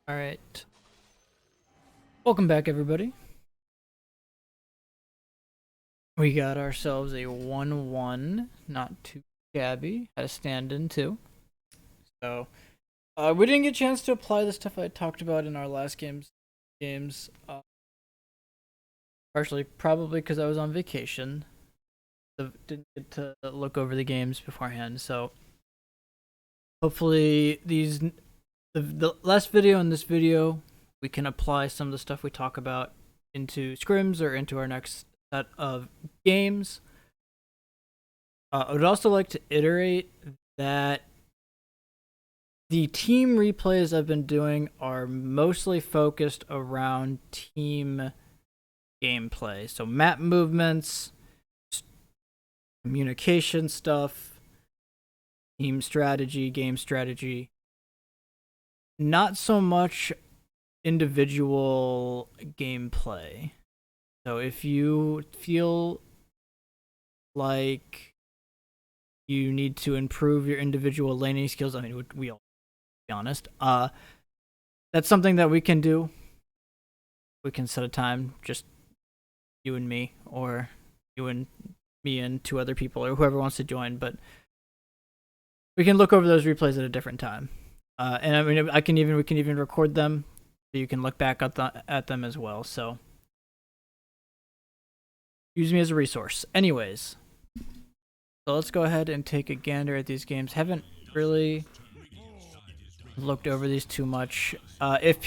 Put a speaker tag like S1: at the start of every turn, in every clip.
S1: Alright. Welcome back, everybody. We got ourselves a 1-1. Not too shabby. Had a stand-in, too. So, we didn't get a chance to apply the stuff I talked about in our last games. Partially, probably because I was on vacation. So didn't get to look over the games beforehand. So, hopefully, the last video and this video, we can apply some of the stuff we talk about into scrims or into our next set of games. I would also like to iterate that the team replays I've been doing are mostly focused around team gameplay. So map movements, communication stuff, team strategy, game strategy. Not so much individual gameplay. So if you feel like you need to improve your individual laning skills, I mean, we all be honest. That's something that we can do. We can set a time, just you and me, or you and me and two other people, or whoever wants to join. But we can look over those replays at a different time. And I mean, we can even record them, so you can look back at them as well. So use me as a resource. Anyways, so let's go ahead and take a gander at these games. Haven't really looked over these too much. If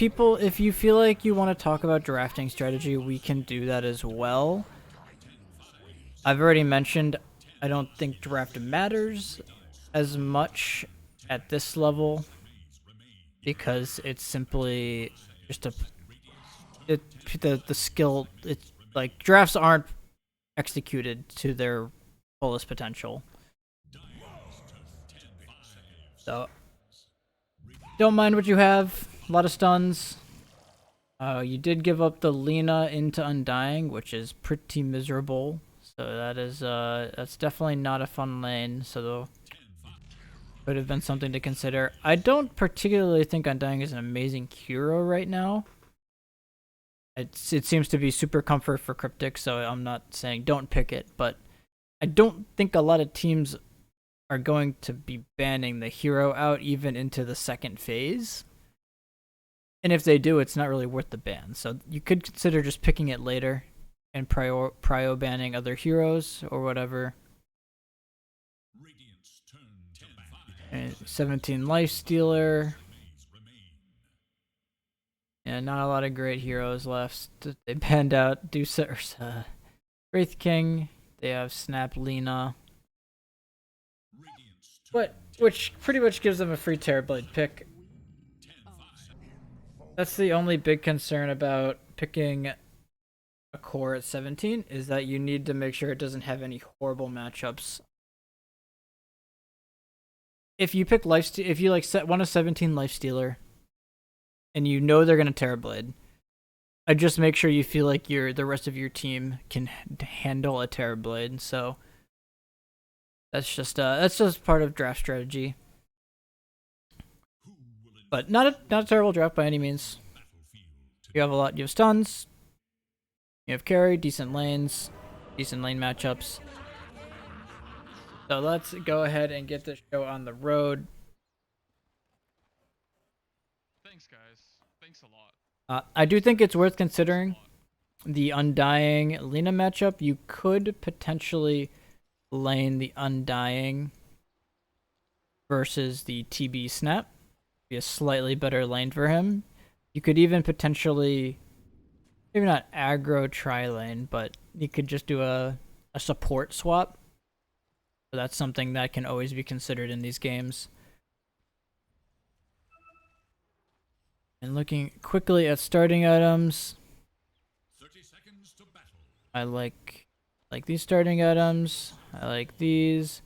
S1: you feel like you want to talk about drafting strategy, we can do that as well. I've already mentioned I don't think draft matters as much at this level because it's simply just the skill. It's like drafts aren't executed to their fullest potential. So don't mind what you have. A lot of stuns. You did give up the Lina into Undying, which is pretty miserable. So that's definitely not a fun lane. So could have been something to consider. I don't particularly think Undying is an amazing hero right now. It seems to be super comfort for Cryptic, so I'm not saying don't pick it, but I don't think a lot of teams are going to be banning the hero out even into the second phase. And if they do, it's not really worth the ban. So you could consider just picking it later and prio banning other heroes or whatever. And 17 Lifestealer. Yeah, not a lot of great heroes left. They banned out Wraith King. They have Snap Lina. Which pretty much gives them a free Terrorblade pick. That's the only big concern about picking a core at 17 is that you need to make sure it doesn't have any horrible matchups. If you pick if you set one of 17 Lifestealer, and you know they're gonna Terrorblade, I just make sure you feel like the rest of your team can handle a Terrorblade. So that's just part of draft strategy. But not a terrible draft by any means. You have stuns. You have carry, decent lanes, decent lane matchups. So let's go ahead and get this show on the road.
S2: Thanks, guys. Thanks a lot.
S1: I do think it's worth considering the Undying Lina matchup. You could potentially lane the Undying versus the TB Snap. Be a slightly better lane for him. You could even potentially, maybe not aggro tri-lane, but you could just do a support swap. So that's something that can always be considered in these games. And looking quickly at starting items,
S2: 30 seconds to battle.
S1: I like these starting items. I like these.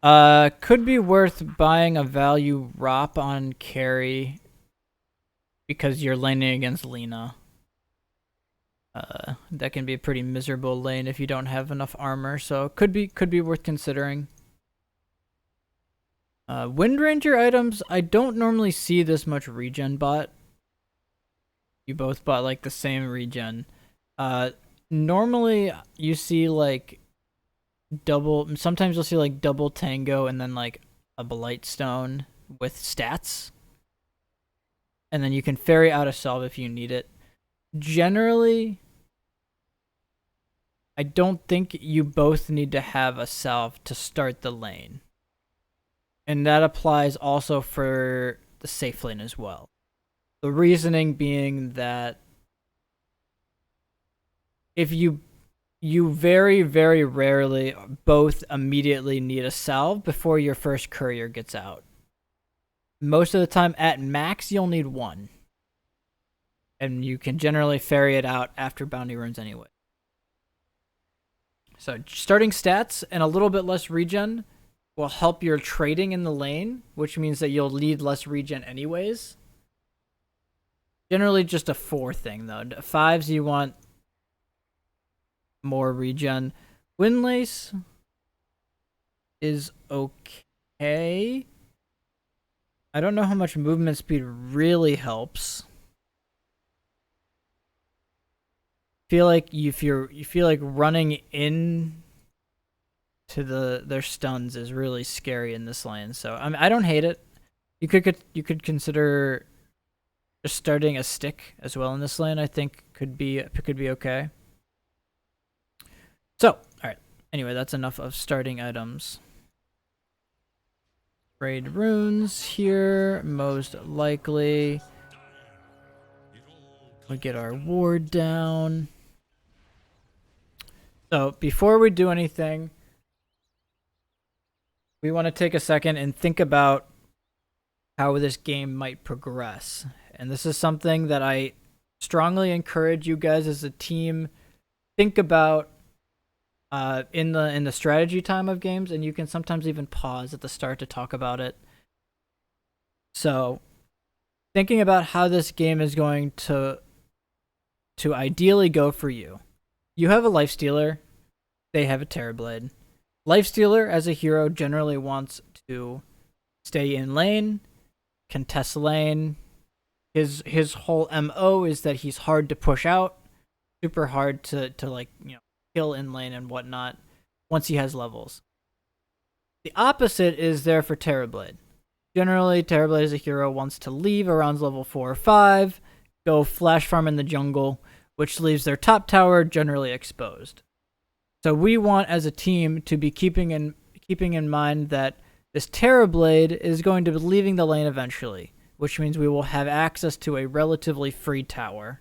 S1: Could be worth buying a value ROP on carry because you're laning against Lina. That can be a pretty miserable lane if you don't have enough armor, so could be worth considering. Wind Ranger items, I don't normally see this much regen bot. You both bought like the same regen. Normally you see like sometimes you'll see like double tango and then like a blight stone with stats. And then you can ferry out a salve if you need it. Generally, I don't think you both need to have a salve to start the lane. And that applies also for the safe lane as well. The reasoning being that if you very, very rarely both immediately need a salve before your first courier gets out. Most of the time, at max, you'll need one. And you can generally ferry it out after bounty runes anyway. So starting stats and a little bit less regen will help your trading in the lane, which means that you'll need less regen anyways. Generally just a 4 thing though. 5s you want more regen. Windlace is okay. I don't know how much movement speed really helps. Feel like you feel like running in to their stuns is really scary in this lane. So I don't hate it. You could consider just starting a stick as well in this lane. I think could be okay. So all right. Anyway, that's enough of starting items. Trade runes here, most likely. We get our ward down. So before we do anything, we want to take a second and think about how this game might progress. And this is something that I strongly encourage you guys as a team think about in the strategy time of games, and you can sometimes even pause at the start to talk about it. So thinking about how this game is going to ideally go for you. You have a Lifestealer, they have a Terrorblade. Lifestealer as a hero generally wants to stay in lane, contest lane. His whole MO is that he's hard to push out, super hard to like, you know, kill in lane and whatnot once he has levels. The opposite is there for Terrorblade. Generally, Terrorblade as a hero wants to leave around level 4 or 5, go flash farm in the jungle, which leaves their top tower generally exposed. So we want as a team to be keeping in mind that this Terrorblade is going to be leaving the lane eventually, which means we will have access to a relatively free tower.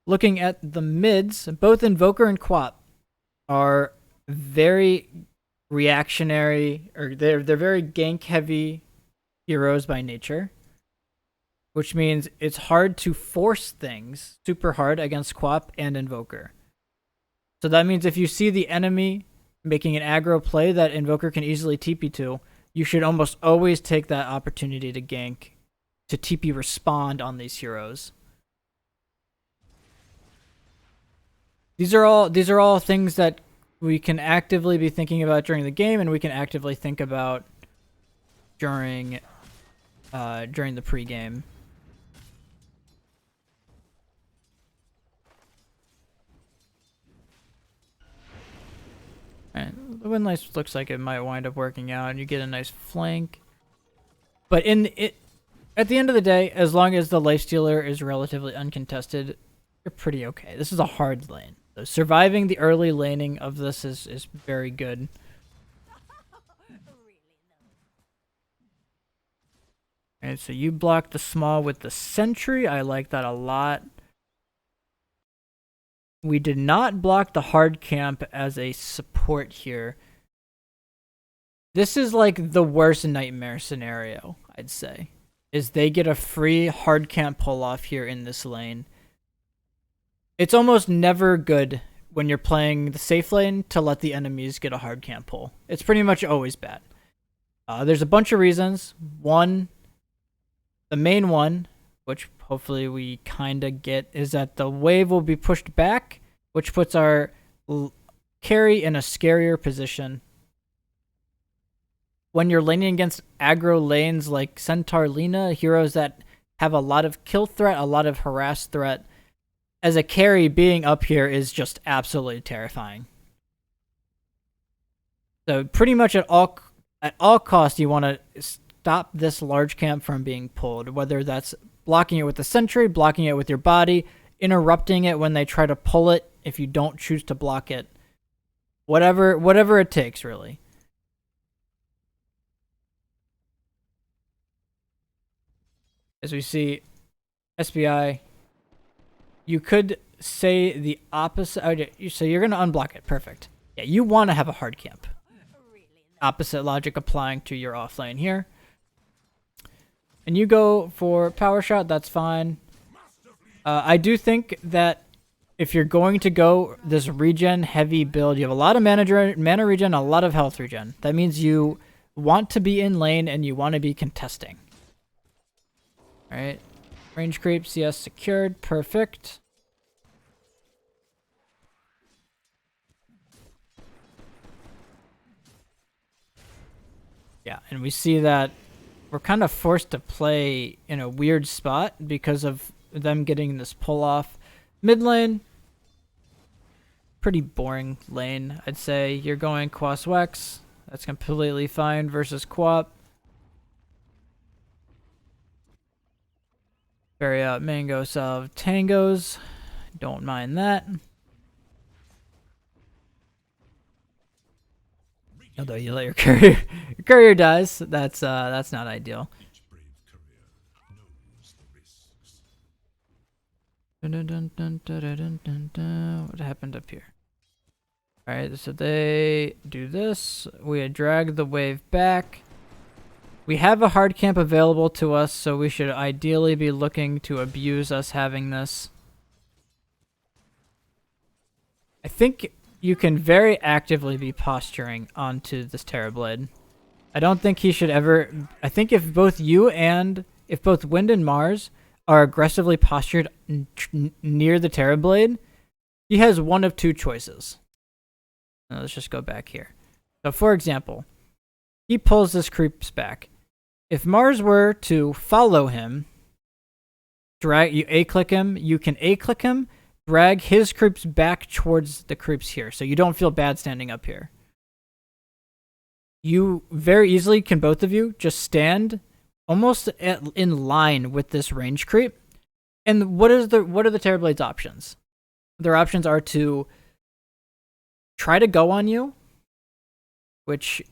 S1: Looking at the mids, both Invoker and Quap are very reactionary, or they're very gank heavy heroes by nature, which means it's hard to force things super hard against Quap and Invoker. So that means if you see the enemy making an aggro play that Invoker can easily TP to, you should almost always take that opportunity to gank, to TP respond on these heroes. These are all things that we can actively be thinking about during the game, and we can actively think about during the pregame. And the Windlace looks like it might wind up working out, and you get a nice flank. But at the end of the day, as long as the Lifestealer is relatively uncontested, you're pretty okay. This is a hard lane. So surviving the early laning of this is very good. Alright, so you block the small with the sentry. I like that a lot. We did not block the hard camp as a support here. This is like the worst nightmare scenario, I'd say. Is they get a free hard camp pull off here in this lane. It's almost never good when you're playing the safe lane to let the enemies get a hard camp pull. It's pretty much always bad. There's a bunch of reasons. One, the main one, which hopefully we kind of get, is that the wave will be pushed back, which puts our carry in a scarier position. When you're laning against aggro lanes like Centaur Lina, heroes that have a lot of kill threat, a lot of harass threat. As a carry, being up here is just absolutely terrifying. So pretty much at all costs, you want to stop this large camp from being pulled, whether that's blocking it with the sentry, blocking it with your body, interrupting it when they try to pull it if you don't choose to block it. Whatever it takes, really. As we see, SBI, you could say the opposite. So you're going to unblock it. Perfect. Yeah, you want to have a hard camp. Opposite logic applying to your off lane here. And you go for power shot, that's fine. I do think that if you're going to go this regen heavy build, you have a lot of mana regen, a lot of health regen. That means you want to be in lane and you want to be contesting. Alright. Range creep, CS secured, perfect. Yeah, and we see that we're kind of forced to play in a weird spot because of them getting this pull off. Mid lane, pretty boring lane, I'd say. You're going Quas Wex. That's completely fine versus Quap. Carry out Mango Salve Tangos. Don't mind that. Although you let your courier dies, that's not ideal. What happened up here? Alright, so they do this. We drag the wave back. We have a hard camp available to us, so we should ideally be looking to abuse us having this. I think you can very actively be posturing onto this Terrorblade. I don't think he should ever... I think if both you and... If both Wind and Mars are aggressively postured near the Terrorblade, he has one of two choices. Now, let's just go back here. So, for example, he pulls this creeps back. If Mars were to follow him, you A-click him, you can A-click him, drag his creeps back towards the creeps here, so you don't feel bad standing up here. You very easily can, both of you, just stand almost in line with this range creep. And what are the Terrorblade's options? Their options are to try to go on you, which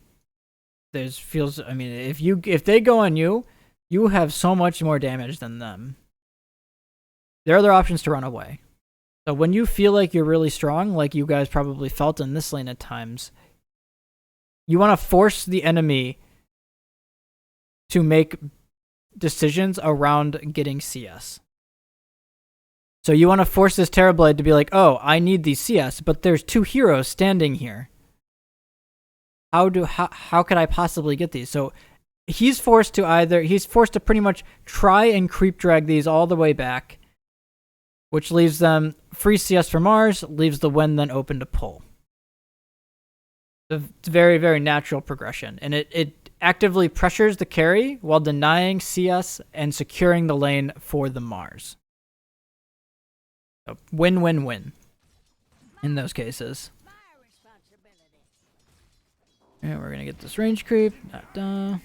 S1: feels. I mean, if they go on you, you have so much more damage than them. Their other options to run away. So when you feel like you're really strong, like you guys probably felt in this lane at times, you want to force the enemy to make decisions around getting CS. So you want to force this Terrorblade to be like, oh, I need these CS, but there's two heroes standing here. How could I possibly get these? So he's forced to pretty much try and creep drag these all the way back, which leaves them free CS for Mars, leaves the Wen then open to pull. It's a very, very natural progression, and it actively pressures the carry while denying CS and securing the lane for the Mars. So win-win-win in those cases. And we're going to get this range creep. And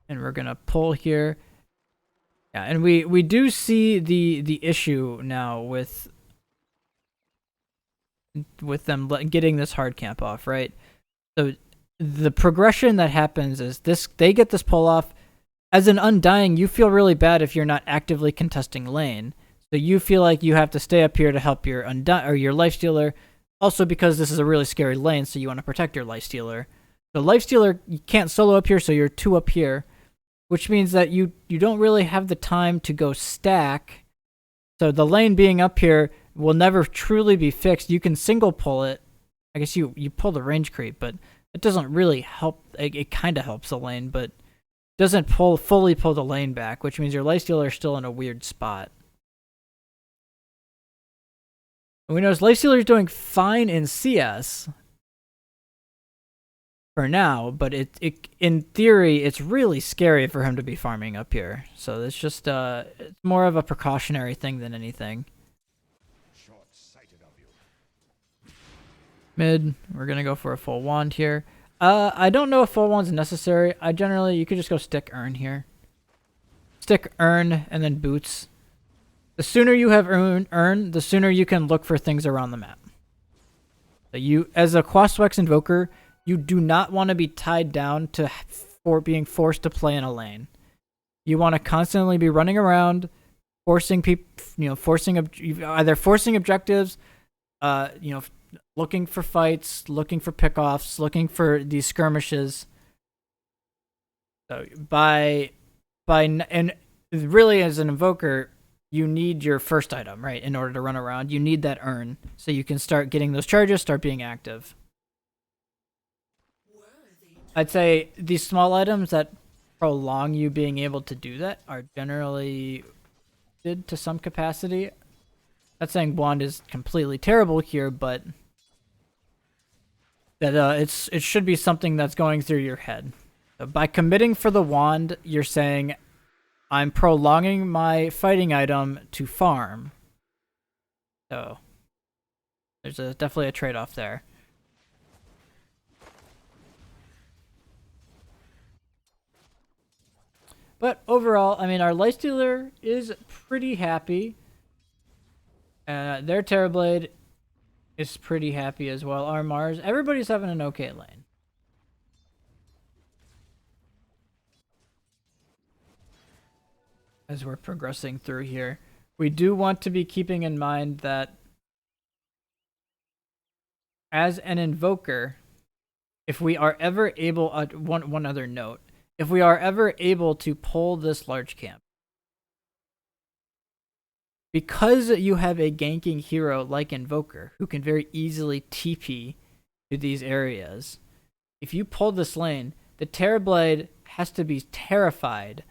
S1: we're going to pull here. Yeah, and we do see the issue now with them getting this hard camp off, right? So the progression that happens is they get this pull off. As an Undying, you feel really bad if you're not actively contesting lane. So you feel like you have to stay up here to help your your Lifestealer. Also because this is a really scary lane, so you want to protect your Lifestealer. The Lifestealer, you can't solo up here, so you're two up here, which means that you don't really have the time to go stack. So the lane being up here will never truly be fixed. You can single pull it. I guess you pull the range creep, but it doesn't really help. It kind of helps the lane, but doesn't fully pull the lane back, which means your Lifestealer is still in a weird spot. And we notice Lifestealer is doing fine in CS. for now, but it in theory it's really scary for him to be farming up here. So it's just it's more of a precautionary thing than anything. Mid, we're gonna go for a full wand here. I don't know if full wand's necessary. You could just go stick Urn here. Stick Urn and then boots. The sooner you have Urn, the sooner you can look for things around the map. So you, as a Quaswex Invoker, you do not want to be tied down to being forced to play in a lane. You want to constantly be running around, forcing people, either forcing objectives, looking for fights, looking for pickoffs, looking for these skirmishes. So and really as an Invoker, you need your first item, right, in order to run around. You need that Urn, so you can start getting those charges, start being active. I'd say these small items that prolong you being able to do that are generally good to some capacity. Not saying wand is completely terrible here, but that it should be something that's going through your head. So by committing for the wand, you're saying, I'm prolonging my fighting item to farm. So there's definitely a trade-off there. But overall, I mean, our Lifestealer is pretty happy. Their Terrorblade is pretty happy as well. Our Mars, everybody's having an okay lane. As we're progressing through here, we do want to be keeping in mind that as an Invoker, if we are ever able, one other note, if we are ever able to pull this large camp, because you have a ganking hero like Invoker who can very easily TP to these areas, if you pull this lane, the Terrorblade has to be terrified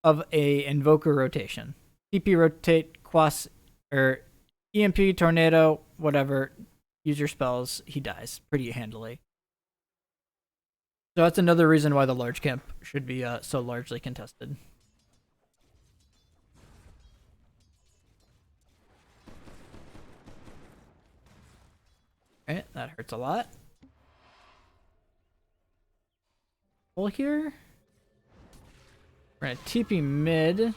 S1: of a Invoker rotation. TP rotate, Quas, or EMP, Tornado, whatever, use your spells, he dies pretty handily. So that's another reason why the large camp should be so largely contested. Alright, that hurts a lot. Pull here. We're gonna TP mid.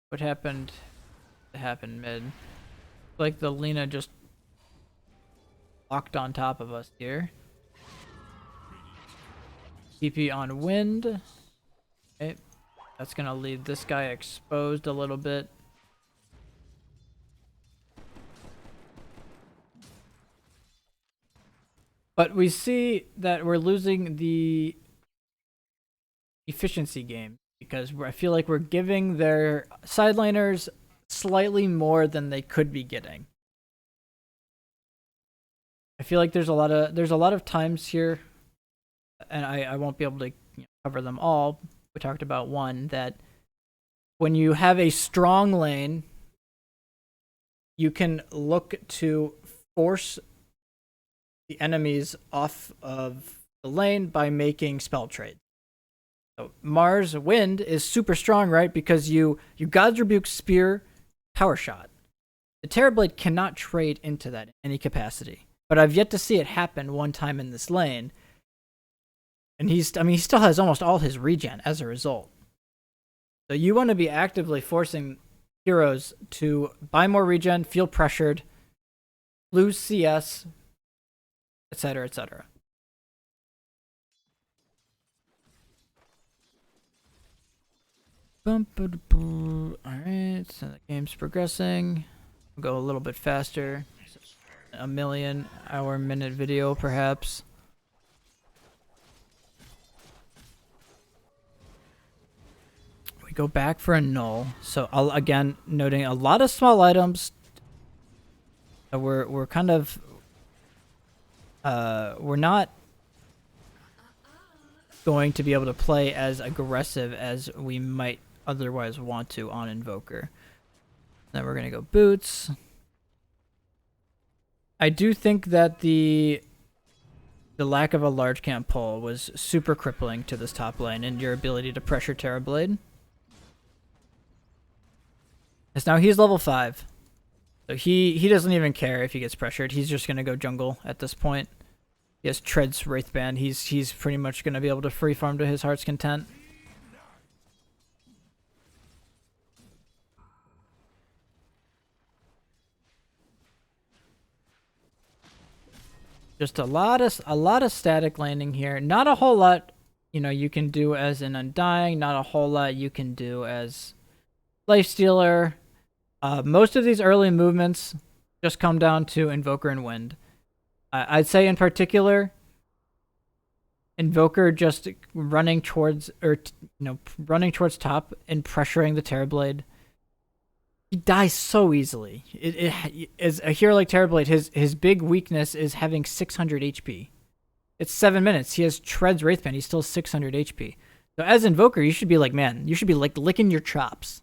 S1: What happened? It happened mid. Like the Lina just locked on top of us here. TP on wind. Okay. That's gonna leave this guy exposed a little bit. But we see that we're losing the efficiency game because I feel like we're giving their side laners slightly more than they could be getting. I feel like there's a lot of times here, and I won't be able to cover them all. We talked about one, that when you have a strong lane, you can look to force the enemies off of the lane by making spell trades. So Mars Wind is super strong, right? Because you God's Rebuke, Spear, Power Shot. The Terrorblade cannot trade into that in any capacity. But I've yet to see it happen one time in this lane. And he still has almost all his regen as a result. So you want to be actively forcing heroes to buy more regen, feel pressured, lose CS, etc., etc. Alright, so the game's progressing. We'll go a little bit faster. A million-hour-minute video, perhaps. We go back for a null. So, again, noting a lot of small items. We're kind of... we're not going to be able to play as aggressive as we might otherwise want to on Invoker. Then we're going to go boots. I do think that the the lack of a large camp pull was super crippling to this top lane and your ability to pressure Terrorblade. As now he's level 5. So he doesn't even care if he gets pressured. He's just going to go jungle at this point. He has Tread's Wraithband. He's pretty much going to be able to free farm to his heart's content. Just a lot of static landing here. Not a whole lot, you know, you can do as an Undying. Not a whole lot you can do as Lifestealer. Most of these early movements just come down to Invoker and Wind. I'd say in particular, Invoker just running towards, running towards top and pressuring the Terrorblade. He dies so easily. As a hero like Terrorblade, his big weakness is having 600 HP. It's 7 minutes. He has Tread's Wraithband. He's still 600 HP. So as Invoker, you should be like, man, you should be like licking your chops.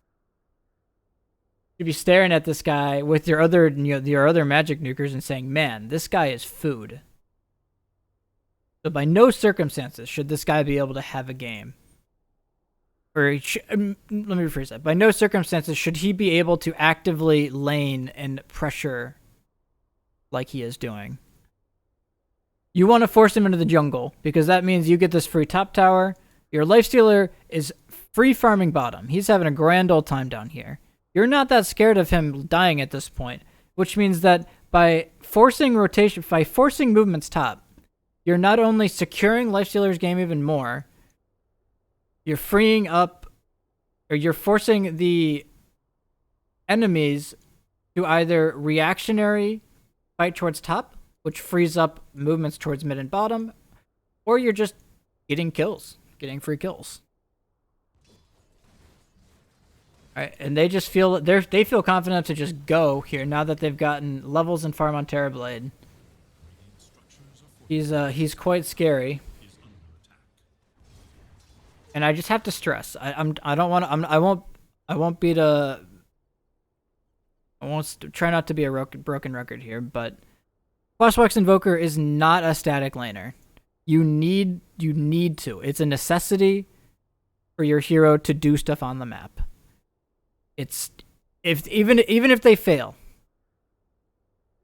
S1: You should be staring at this guy with your other, your other magic nukers and saying, man, this guy is food. So by no circumstances should this guy be able to have a game. Or let me rephrase that. By no circumstances should he be able to actively lane and pressure like he is doing. You want to force him into the jungle because that means you get this free top tower. Your Lifestealer is free farming bottom. He's having a grand old time down here. You're not that scared of him dying at this point, which means that by forcing rotation, by forcing movements top, you're not only securing Lifestealer's game even more, you're freeing up, or you're forcing the enemies to either reactionary fight towards top, which frees up movements towards mid and bottom, or you're just getting kills, getting free kills. All right, and they just feel they feel confident to just go here now that they've gotten levels and farm on Terrorblade. He's quite scary. And I just have to stress, I won't try not to be a broken record here, but Crosswalk's Invoker is not a static laner. You need to. It's a necessity for your hero to do stuff on the map. It's even if they fail,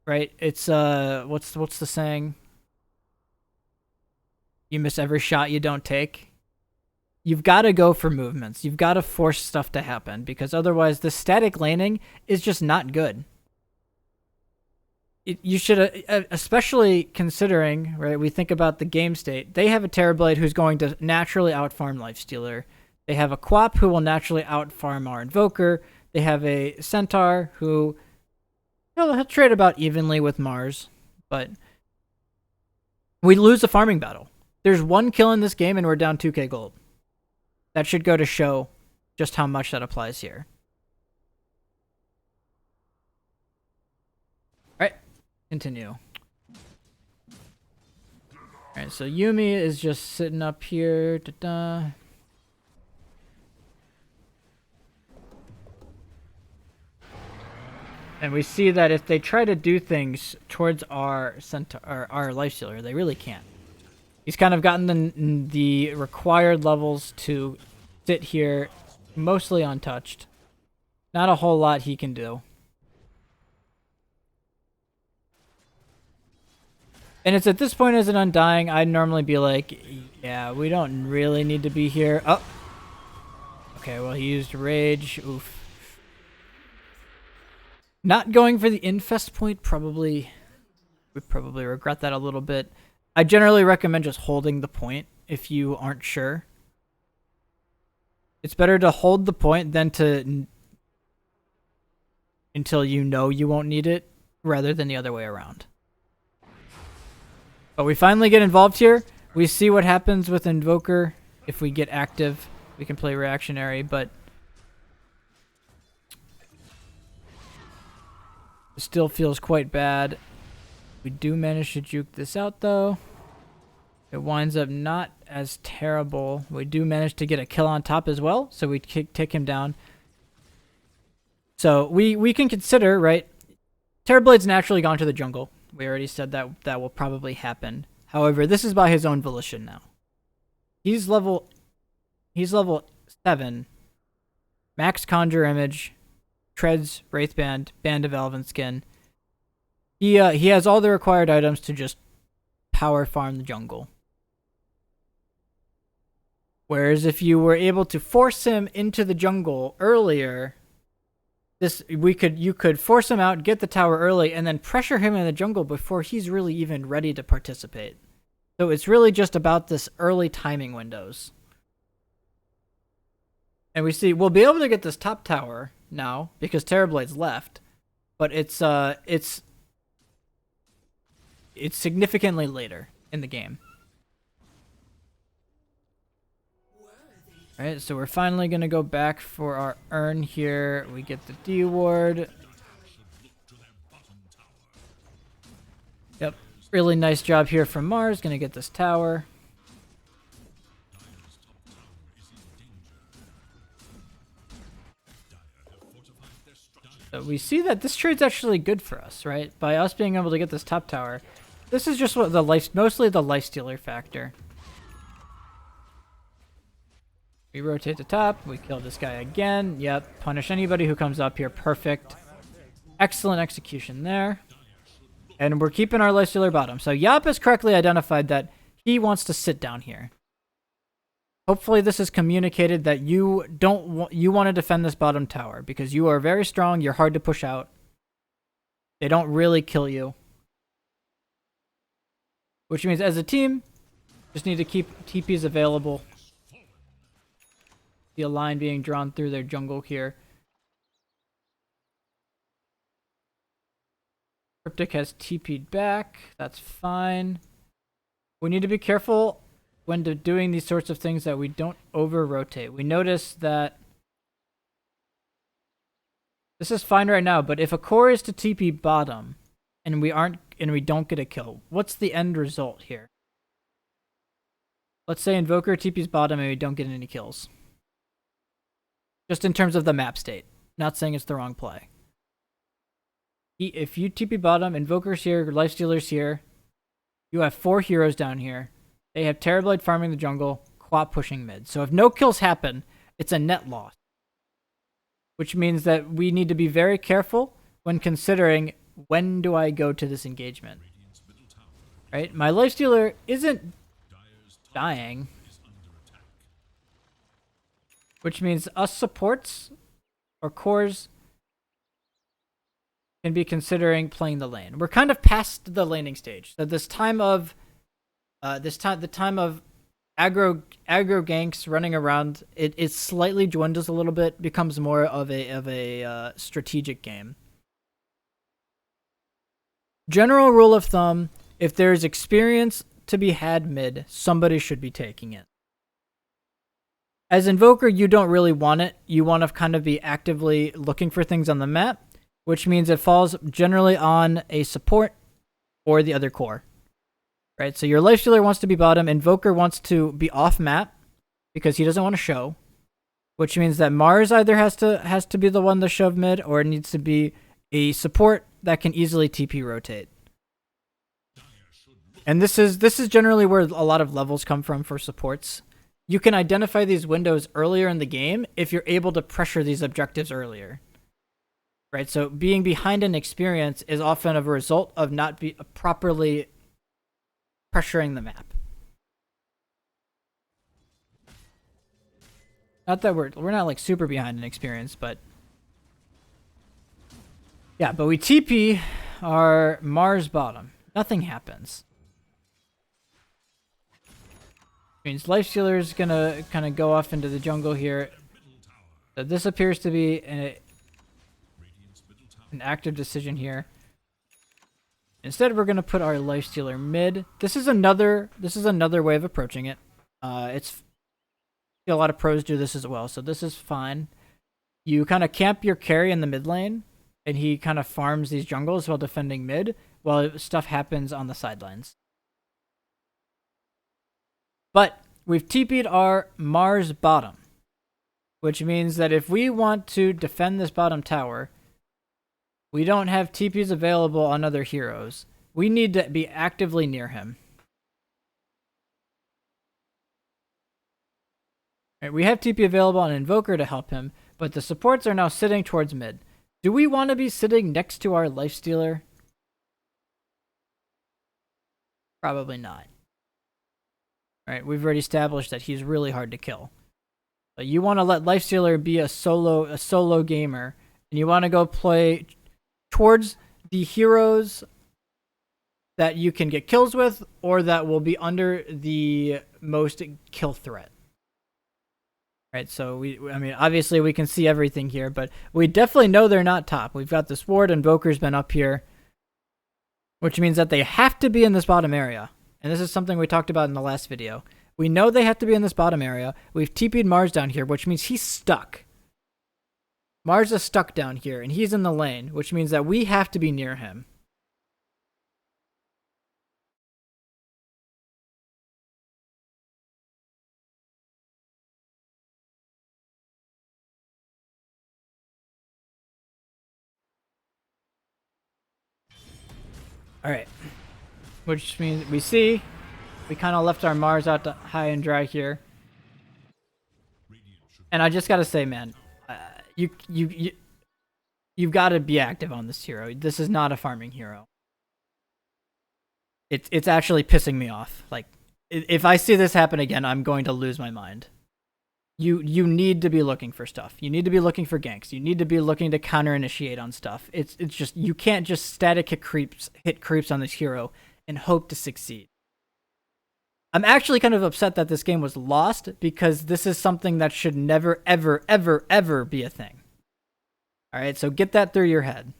S1: right? It's what's the saying? You miss every shot you don't take. You've got to go for movements. You've got to force stuff to happen because otherwise the static laning is just not good. You should, especially considering, right, we think about the game state. They have a Terrorblade who's going to naturally outfarm Lifestealer. They have a Quap who will naturally outfarm our Invoker. They have a Centaur who, he'll trade about evenly with Mars, but we lose a farming battle. There's one kill in this game and we're down 2k gold. That should go to show just how much that applies here. Alright, continue. Alright, so Yuumi is just sitting up here. Da-da. And we see that if they try to do things towards our Centaur, or our Lifestealer, they really can't. He's kind of gotten the required levels to sit here mostly untouched. Not a whole lot he can do. And it's at this point as an Undying, I'd normally be like, yeah, we don't really need to be here. Oh. Okay, well, he used Rage. Oof. Not going for the Infest point would probably regret that a little bit. I generally recommend just holding the point if you aren't sure. It's better to hold the point than to until you know you won't need it, rather than the other way around. But we finally get involved here. We see what happens with Invoker. If we get active, we can play reactionary, but it still feels quite bad. We do manage to juke this out, though. It winds up not as terrible. We do manage to get a kill on top as well, so we take him down. So we can consider, right, Terrorblade's naturally gone to the jungle. We already said that will probably happen. However, this is by his own volition now. He's level 7. Max Conjure Image, Treads, Wraithband, Band of Elven Skin. He has all the required items to just power farm the jungle. Whereas if you were able to force him into the jungle earlier, you could force him out, get the tower early, and then pressure him in the jungle before he's really even ready to participate. So it's really just about this early timing windows. And we see we'll be able to get this top tower now because Terrorblade's left, but it's significantly later in the game. Alright, so we're finally going to go back for our urn here. We get the D ward. Yep, really nice job here from Mars. Going to get this tower. So we see that this trade's actually good for us, right? By us being able to get this top tower. This is just what mostly the lifestealer factor. We rotate the top. We kill this guy again. Yep. Punish anybody who comes up here. Perfect. Excellent execution there. And we're keeping our lifestealer bottom. So Yap has correctly identified that he wants to sit down here. Hopefully this is communicated that you want to defend this bottom tower because you are very strong. You're hard to push out. They don't really kill you. Which means as a team, just need to keep TPs available. See a line being drawn through their jungle here. Cryptic has TP'd back. That's fine. We need to be careful when doing these sorts of things that we don't over-rotate. We notice that this is fine right now, but if a core is to TP bottom and we don't get a kill, what's the end result here? Let's say Invoker TP's bottom and we don't get any kills. Just in terms of the map state. Not saying it's the wrong play. If you TP bottom, Invoker's here, Lifestealer's here. You have 4 heroes down here. They have Terrorblade farming the jungle, Quap pushing mid. So if no kills happen, it's a net loss. Which means that we need to be very careful when considering when do I go to this engagement. Right? My Lifestealer isn't dying. Which means us supports or cores can be considering playing the lane. We're kind of past the laning stage. So this time of the time of aggro ganks running around, it slightly dwindles a little bit, becomes more of a strategic game. General rule of thumb, if there's experience to be had mid, somebody should be taking it. As Invoker, you don't really want it. You want to kind of be actively looking for things on the map, which means it falls generally on a support or the other core. Right? So your Lifestealer wants to be bottom, Invoker wants to be off map because he doesn't want to show, which means that Mars either has to be the one to shove mid or it needs to be a support that can easily TP rotate. And this is generally where a lot of levels come from for supports. You can identify these windows earlier in the game if you're able to pressure these objectives earlier. Right? So being behind in experience is often a result of not properly pressuring the map. Not that we're not like super behind in experience, but yeah, but we TP our Mars bottom. Nothing happens. Means Lifestealer is gonna kind of go off into the jungle here. So this appears to be an active decision here. Instead, we're gonna put our Lifestealer mid. This is another way of approaching it. A lot of pros do this as well, so this is fine. You kind of camp your carry in the mid lane, and he kind of farms these jungles while defending mid, while stuff happens on the sidelines. But we've TP'd our Mars bottom, which means that if we want to defend this bottom tower, we don't have TPs available on other heroes. We need to be actively near him. Right, we have TP available on Invoker to help him, but the supports are now sitting towards mid. Do we want to be sitting next to our Lifestealer? Probably not. Alright, we've already established that he's really hard to kill. But you want to let Lifestealer be a solo gamer, and you want to go play towards the heroes that you can get kills with, or that will be under the most kill threat. Right, so I mean, obviously we can see everything here, but we definitely know they're not top. We've got this ward, Invoker's been up here, which means that they have to be in this bottom area. And this is something we talked about in the last video. We know they have to be in this bottom area. We've TP'd Mars down here, which means he's stuck. Mars is stuck down here, and he's in the lane, which means that we have to be near him. Alright. Which means we kind of left our Mars out to high and dry here. And I just gotta say, man, you've got to be active on this hero. This is not a farming hero. It's actually pissing me off. Like, if I see this happen again, I'm going to lose my mind. You need to be looking for stuff. You need to be looking for ganks. You need to be looking to counter initiate on stuff. It's just, you can't just static hit creeps on this hero and hope to succeed. I'm actually kind of upset that this game was lost, because this is something that should never, ever, ever, ever be a thing. Alright, so get that through your head.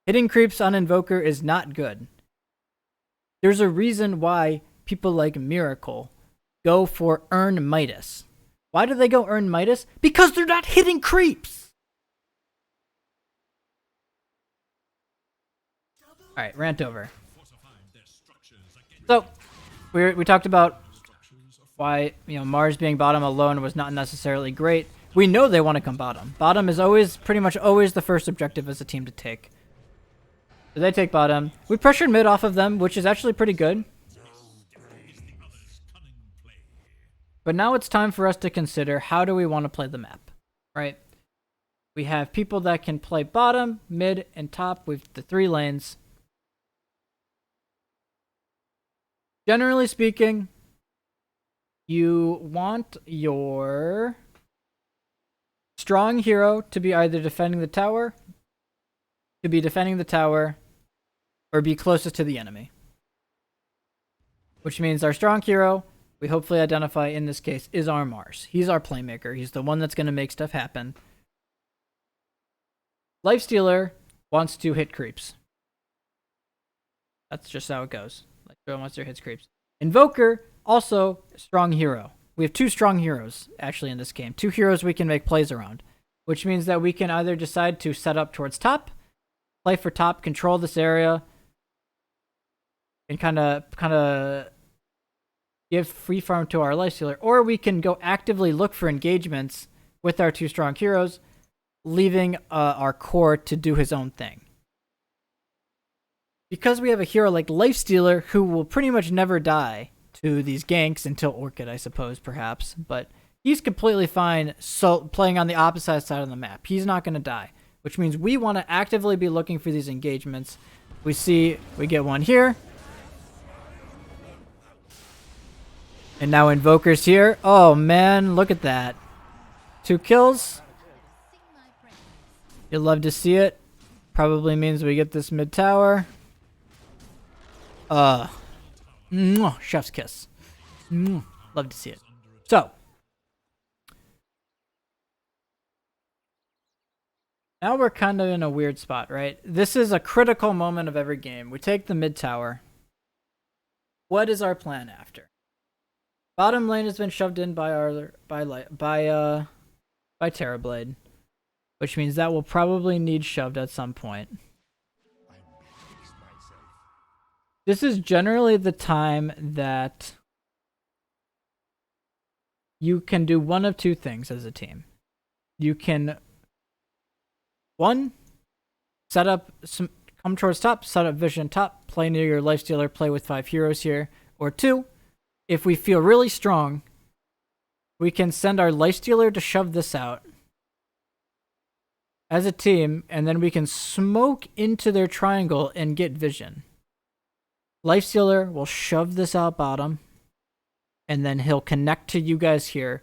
S1: Hitting creeps on Invoker is not good. There's a reason why people like Miracle go for Earn Midas. Why do they go Earn Midas? Because they're not hitting creeps! Alright, rant over. So, we talked about why, you know, Mars being bottom alone was not necessarily great. We know they want to come bottom. Bottom is always, pretty much always, the first objective as a team to take. So they take bottom. We pressured mid off of them, which is actually pretty good. But now it's time for us to consider, how do we want to play the map, right? We have people that can play bottom, mid, and top with the 3 lanes. Generally speaking, you want your strong hero to be either defending the tower, or be closest to the enemy. Which means our strong hero, we hopefully identify in this case, is our Mars. He's our playmaker. He's the one that's going to make stuff happen. Lifestealer wants to hit creeps. That's just how it goes. Lifestealer wants to hit creeps. Invoker, also a strong hero. We have 2 strong heroes, actually, in this game. 2 heroes we can make plays around. Which means that we can either decide to set up towards top, play for top, control this area, and kind of give free farm to our Lifestealer, or we can go actively look for engagements with our 2 strong heroes, leaving our core to do his own thing. Because we have a hero like Lifestealer, who will pretty much never die to these ganks until Orchid, I suppose, perhaps, but he's completely fine playing on the opposite side of the map. He's not going to die, which means we want to actively be looking for these engagements. We get one here. And now Invoker's here. Oh man, look at that. 2 kills. You'll love to see it. Probably means we get this mid tower. Chef's kiss. Love to see it. So, now we're kind of in a weird spot, right? This is a critical moment of every game. We take the mid tower. What is our plan after? Bottom lane has been shoved in by Terrorblade, which means that will probably need shoved at some point. This is generally the time that you can do one of 2 things as a team. You can, 1, come towards top, set up vision top, play near your Lifestealer, play with 5 heroes here, or 2, if we feel really strong, we can send our Lifestealer to shove this out as a team, and then we can smoke into their triangle and get vision. Lifestealer will shove this out bottom, and then he'll connect to you guys here.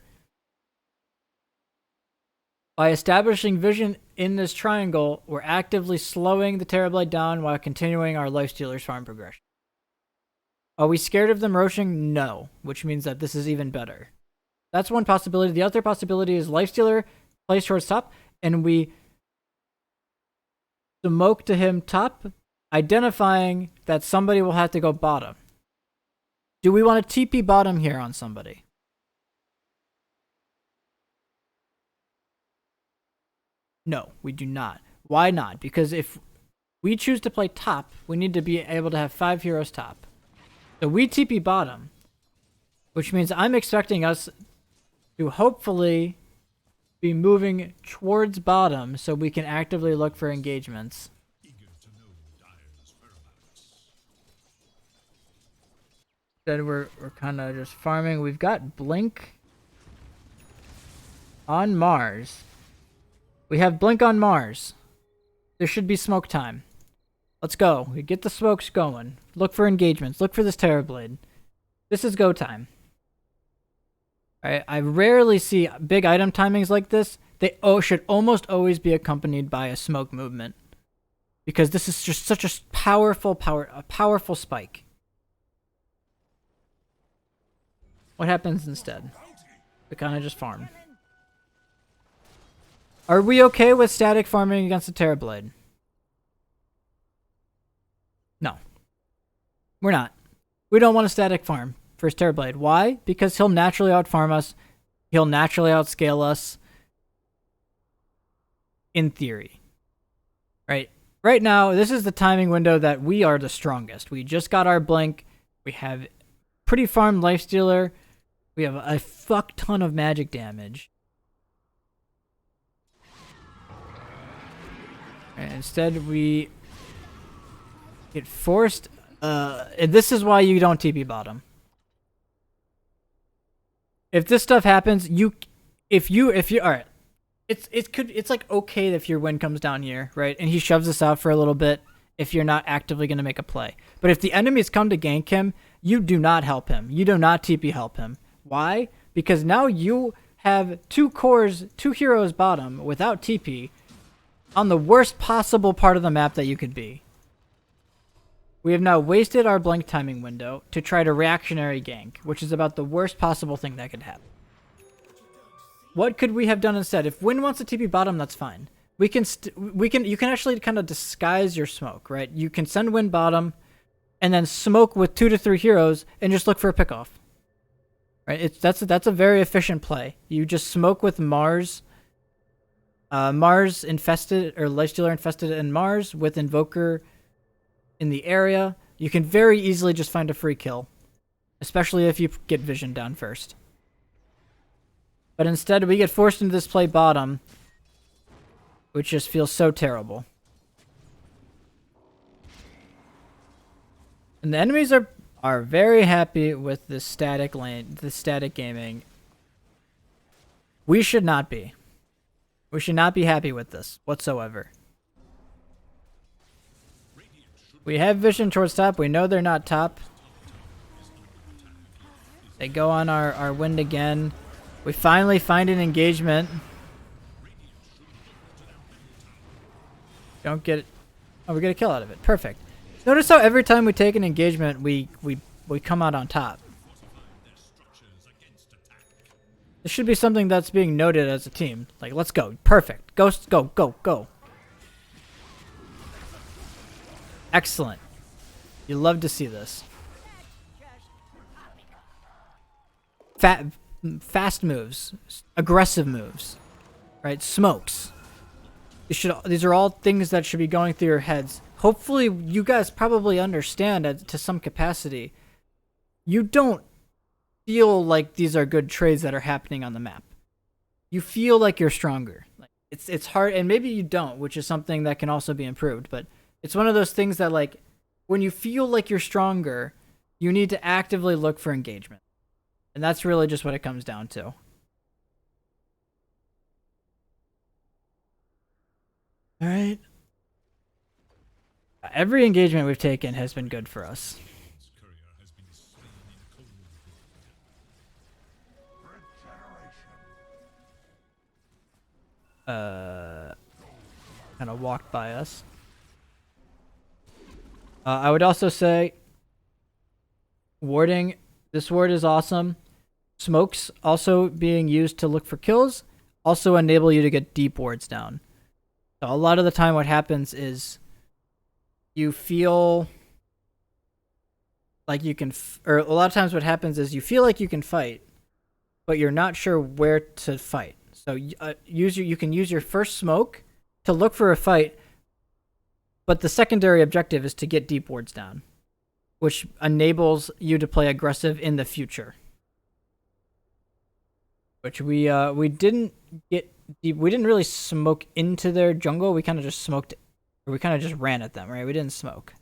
S1: By establishing vision in this triangle, we're actively slowing the Terrorblade down while continuing our Lifestealer's farm progression. Are we scared of them roaching? No, which means that this is even better. That's one possibility. The other possibility is Lifestealer plays towards top, and we smoke to him top, identifying that somebody will have to go bottom. Do we want to TP bottom here on somebody? No, we do not. Why not? Because if we choose to play top, we need to be able to have 5 heroes top. So we TP bottom, which means I'm expecting us to hopefully be moving towards bottom so we can actively look for engagements. Instead, we're kind of just farming. We've got Blink on Mars. We have Blink on Mars. There should be smoke time. Let's go. We get the smokes going. Look for engagements. Look for this Terrorblade. This is go time. I rarely see big item timings like this. They should almost always be accompanied by a smoke movement, because this is just such a powerful spike. What happens instead? We kind of just farm. Are we okay with static farming against the Terrorblade? No. We're not. We don't want a static farm for his Terrorblade. Why? Because he'll naturally outfarm us. He'll naturally outscale us. In theory. Right? Right now, this is the timing window that we are the strongest. We just got our Blink. We have pretty farmed Lifestealer. We have a fuck ton of magic damage. And instead, we get forced. And this is why you don't TP bottom. If this stuff happens, if you all right, it's like okay if your win comes down here, right? And he shoves us out for a little bit if you're not actively going to make a play. But if the enemies come to gank him, you do not help him. You do not TP help him. Why? Because now you have 2 cores, 2 heroes bottom without TP on the worst possible part of the map that you could be. We have now wasted our Blink timing window to try to reactionary gank, which is about the worst possible thing that could happen. What could we have done instead? If Win wants to TP bottom, that's fine. You can actually kind of disguise your smoke, right? You can send Win bottom and then smoke with 2 to 3 heroes and just look for a pickoff. Right? That's a very efficient play. You just smoke with Mars. Mars infested, or Lifestealer infested in Mars with Invoker in the area. You can very easily just find a free kill, especially if you get vision down first. But instead, we get forced into this play bottom, which just feels so terrible. And the enemies are very happy with this static lane, this static gaming. We should not be. We should not be happy with this whatsoever. We have vision towards top. We know they're not top. They go on our wind again. We finally find an engagement. Don't get it. Oh, we get a kill out of it. Perfect. Notice how every time we take an engagement, we come out on top. This should be something that's being noted as a team. Like, let's go. Perfect. Go, go, go, go. Excellent. You love to see this. Fast moves. Aggressive moves. Right? Smokes. These are all things that should be going through your heads. Hopefully, you guys probably understand to some capacity. You don't feel like these are good trades that are happening on the map. You feel like you're stronger. Like it's hard, and maybe you don't, which is something that can also be improved. But it's one of those things that, like, when you feel like you're stronger, you need to actively look for engagement. And that's really just what it comes down to. Alright. Every engagement we've taken has been good for us. Kind of walked by us. I would also say warding. This ward is awesome. Smokes also being used to look for kills also enable you to get deep wards down. So a lot of the time what happens is you feel like you can, or a lot of times what happens is you feel like you can fight, but you're not sure where to fight. So you can use your first smoke to look for a fight, but the secondary objective is to get deep wards down, which enables you to play aggressive in the future. Which we didn't get deep. We didn't really smoke into their jungle. We kind of just smoked, or we kind of just ran at them, right? We didn't smoke.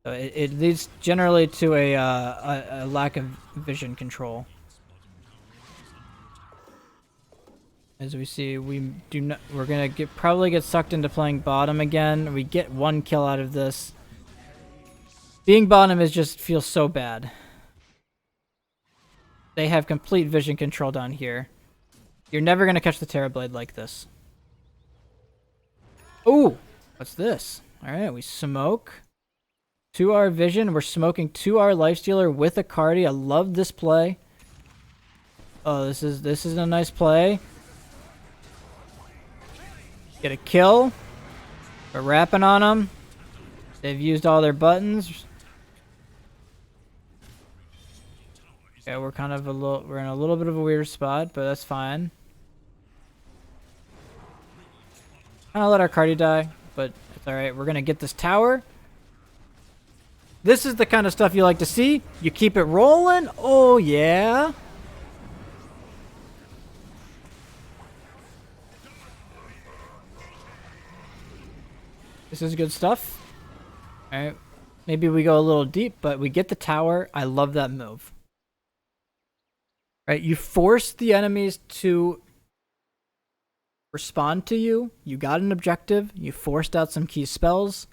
S1: So it leads generally to a lack of vision control. As we see, we're gonna probably get sucked into playing bottom again. We get 1 kill out of this. Being bottom feels so bad. They have complete vision control down here. You're never gonna catch the Terrorblade like this. Ooh, what's this? All right, we smoke to our vision. We're smoking to our Lifestealer with a Cardi. I love this play. Oh, this is a nice play. Get a kill. We're rapping on them. They've used all their buttons. Yeah, we're in a little bit of a weird spot, but that's fine. Kinda let our Cardi die, but it's alright. We're gonna get this tower. This is the kind of stuff you like to see. You keep it rolling. Oh yeah. This is good stuff. Alright. Maybe we go a little deep, but we get the tower. I love that move. Right, you force the enemies to respond to you. You got an objective. You forced out some key spells.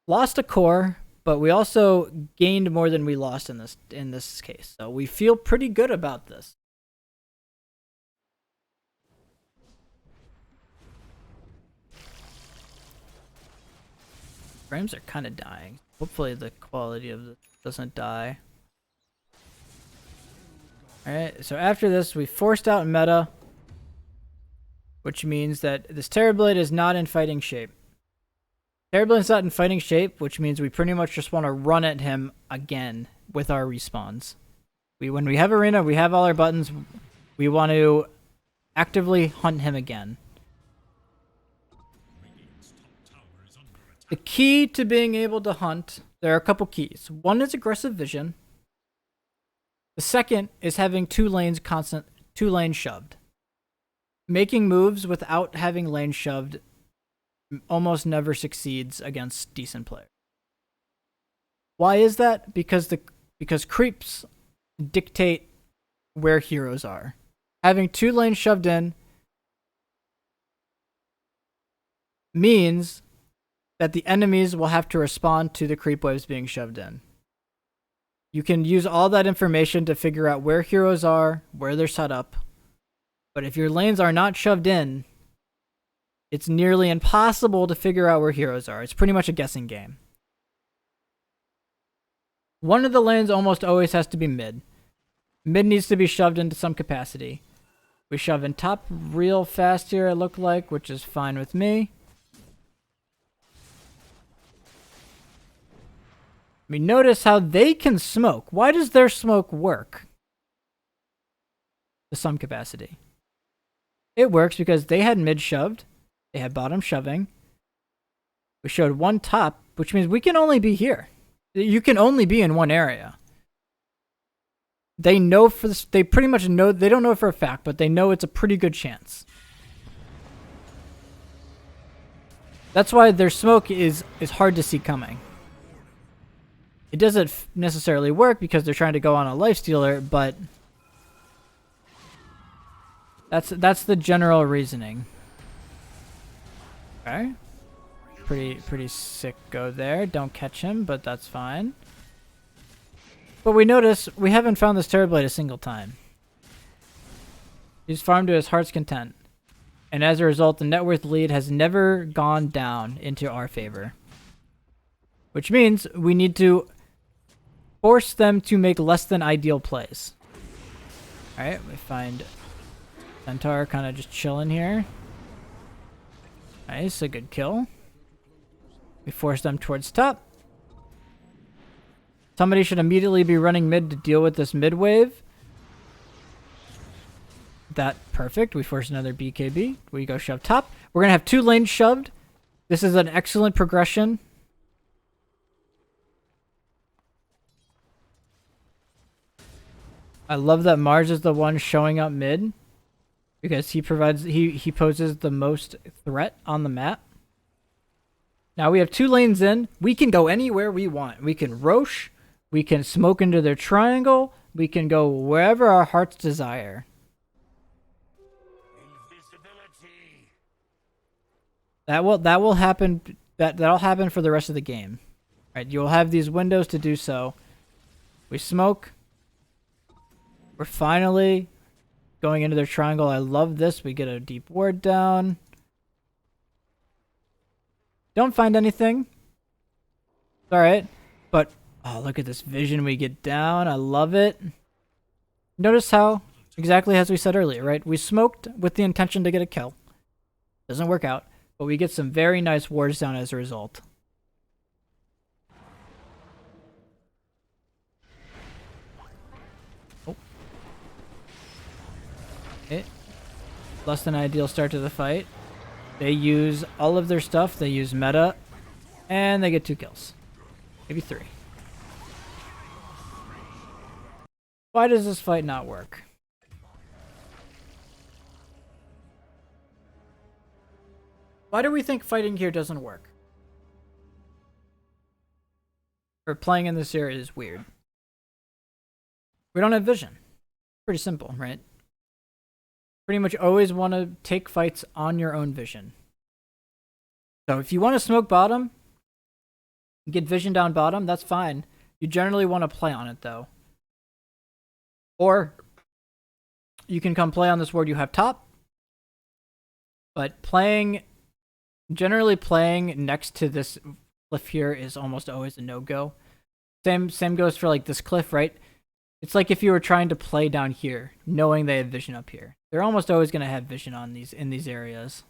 S1: Lost a core, but we also gained more than we lost in this case. So we feel pretty good about this. Frames are kind of dying. Hopefully the quality of this doesn't die. Alright, so after this, we forced out meta, which means that this Terrorblade is not in fighting shape. Terrorblade's not in fighting shape, which means we pretty much just want to run at him again with our respawns. When we have arena, we have all our buttons. We want to actively hunt him again. The key to being able to hunt, there are a couple keys. One is aggressive vision. The second is having two lanes shoved. Making moves without having lanes shoved almost never succeeds against decent players. Why is that? Because creeps dictate where heroes are. Having 2 lanes shoved in means that the enemies will have to respond to the creep waves being shoved in. You can use all that information to figure out where heroes are, where they're set up. But if your lanes are not shoved in, it's nearly impossible to figure out where heroes are. It's pretty much a guessing game. One of the lanes almost always has to be mid. Mid needs to be shoved into some capacity. We shove in top real fast here, it looked like, which is fine with me. I mean, notice how they can smoke. Why does their smoke work? To some capacity. It works because they had mid shoved. They had bottom shoving. We showed one top, which means we can only be here. You can only be in one area. They know for this, they pretty much know, they don't know it for a fact, but they know it's a pretty good chance. That's why their smoke is hard to see coming. It doesn't necessarily work because they're trying to go on a Lifestealer, but that's the general reasoning. Okay. Pretty sick go there. Don't catch him, but that's fine. But we notice we haven't found this Terrorblade a single time. He's farmed to his heart's content. And as a result, the net worth lead has never gone down into our favor. Which means we need to force them to make less than ideal plays. Alright, we find Centaur kind of just chilling here. Nice, a good kill. We force them towards top. Somebody should immediately be running mid to deal with this mid wave. That perfect. We force another BKB. We go shove top. We're going to have 2 lanes shoved. This is an excellent progression. I love that Mars is the one showing up mid because he poses the most threat on the map. Now we have 2 lanes in. We can go anywhere we want. We can Rosh. We can smoke into their triangle. We can go wherever our hearts desire. That will happen. That'll happen for the rest of the game. Right? You'll have these windows to do so. We smoke. We're finally going into their triangle. I love this. We get a deep ward down. Don't find anything. It's alright. But, oh, look at this vision we get down. I love it. Notice how, exactly as we said earlier, right? We smoked with the intention to get a kill. Doesn't work out. But we get some very nice wards down as a result. Oh. Okay. Less than ideal start to the fight. They use all of their stuff. They use meta. And they get 2 kills. Maybe 3. Why does this fight not work? Why do we think fighting here doesn't work? Or playing in this area is weird. We don't have vision. Pretty simple, right? Pretty much always want to take fights on your own vision. So if you want to smoke bottom, get vision down bottom, that's fine. You generally want to play on it though. Or you can come play on this ward you have top. But generally playing next to this cliff here is almost always a no-go. Same goes for like this cliff, right? It's like if you were trying to play down here, knowing they have vision up here. They're almost always going to have vision on in these areas.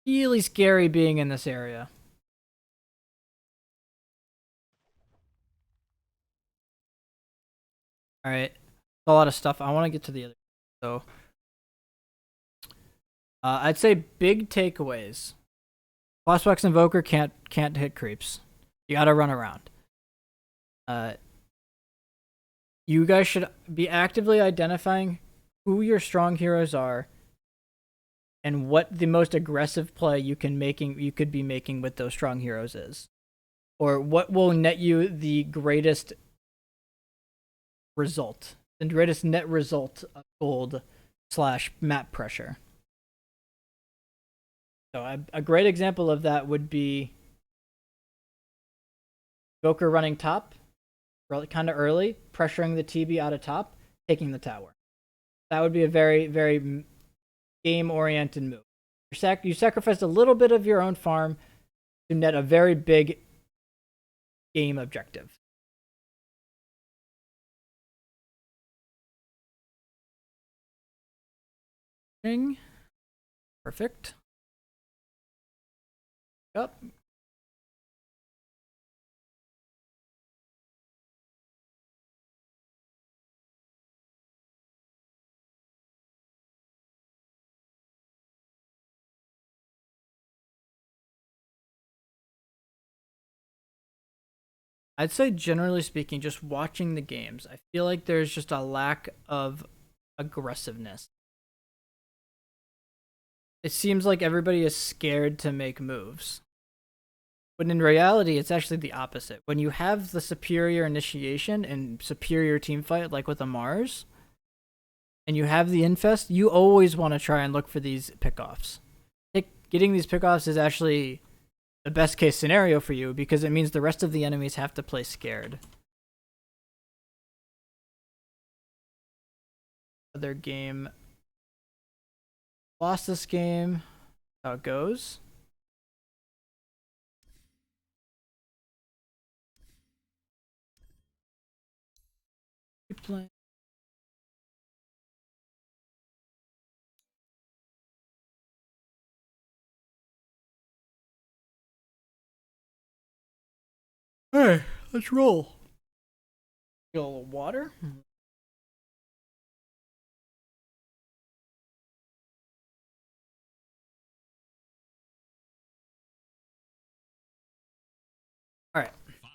S1: Really scary being in this area. Alright. A lot of stuff. I want to get to the other. So, I'd say big takeaways. Phosphex Invoker can't hit creeps. You gotta run around. You guys should be actively identifying who your strong heroes are and what the most aggressive play you could be making with those strong heroes is. Or what will net you the greatest result. The greatest net result of gold / map pressure. So a great example of that would be Joker running top, kind of early, pressuring the TB out of top, taking the tower. That would be a very, very game-oriented move. You sacrificed a little bit of your own farm to net a very big game objective. Perfect. Yep. I'd say generally speaking, just watching the games, I feel like there's just a lack of aggressiveness. It seems like everybody is scared to make moves. When in reality, it's actually the opposite. When you have the superior initiation and superior team fight, like with a Mars, and you have the infest, you always want to try and look for these pickoffs. getting these pickoffs is actually the best case scenario for you because it means the rest of the enemies have to play scared. Other game. Lost this game. How it goes. Keep playing. Alright, let's roll. Get a little water. Alright.
S3: 5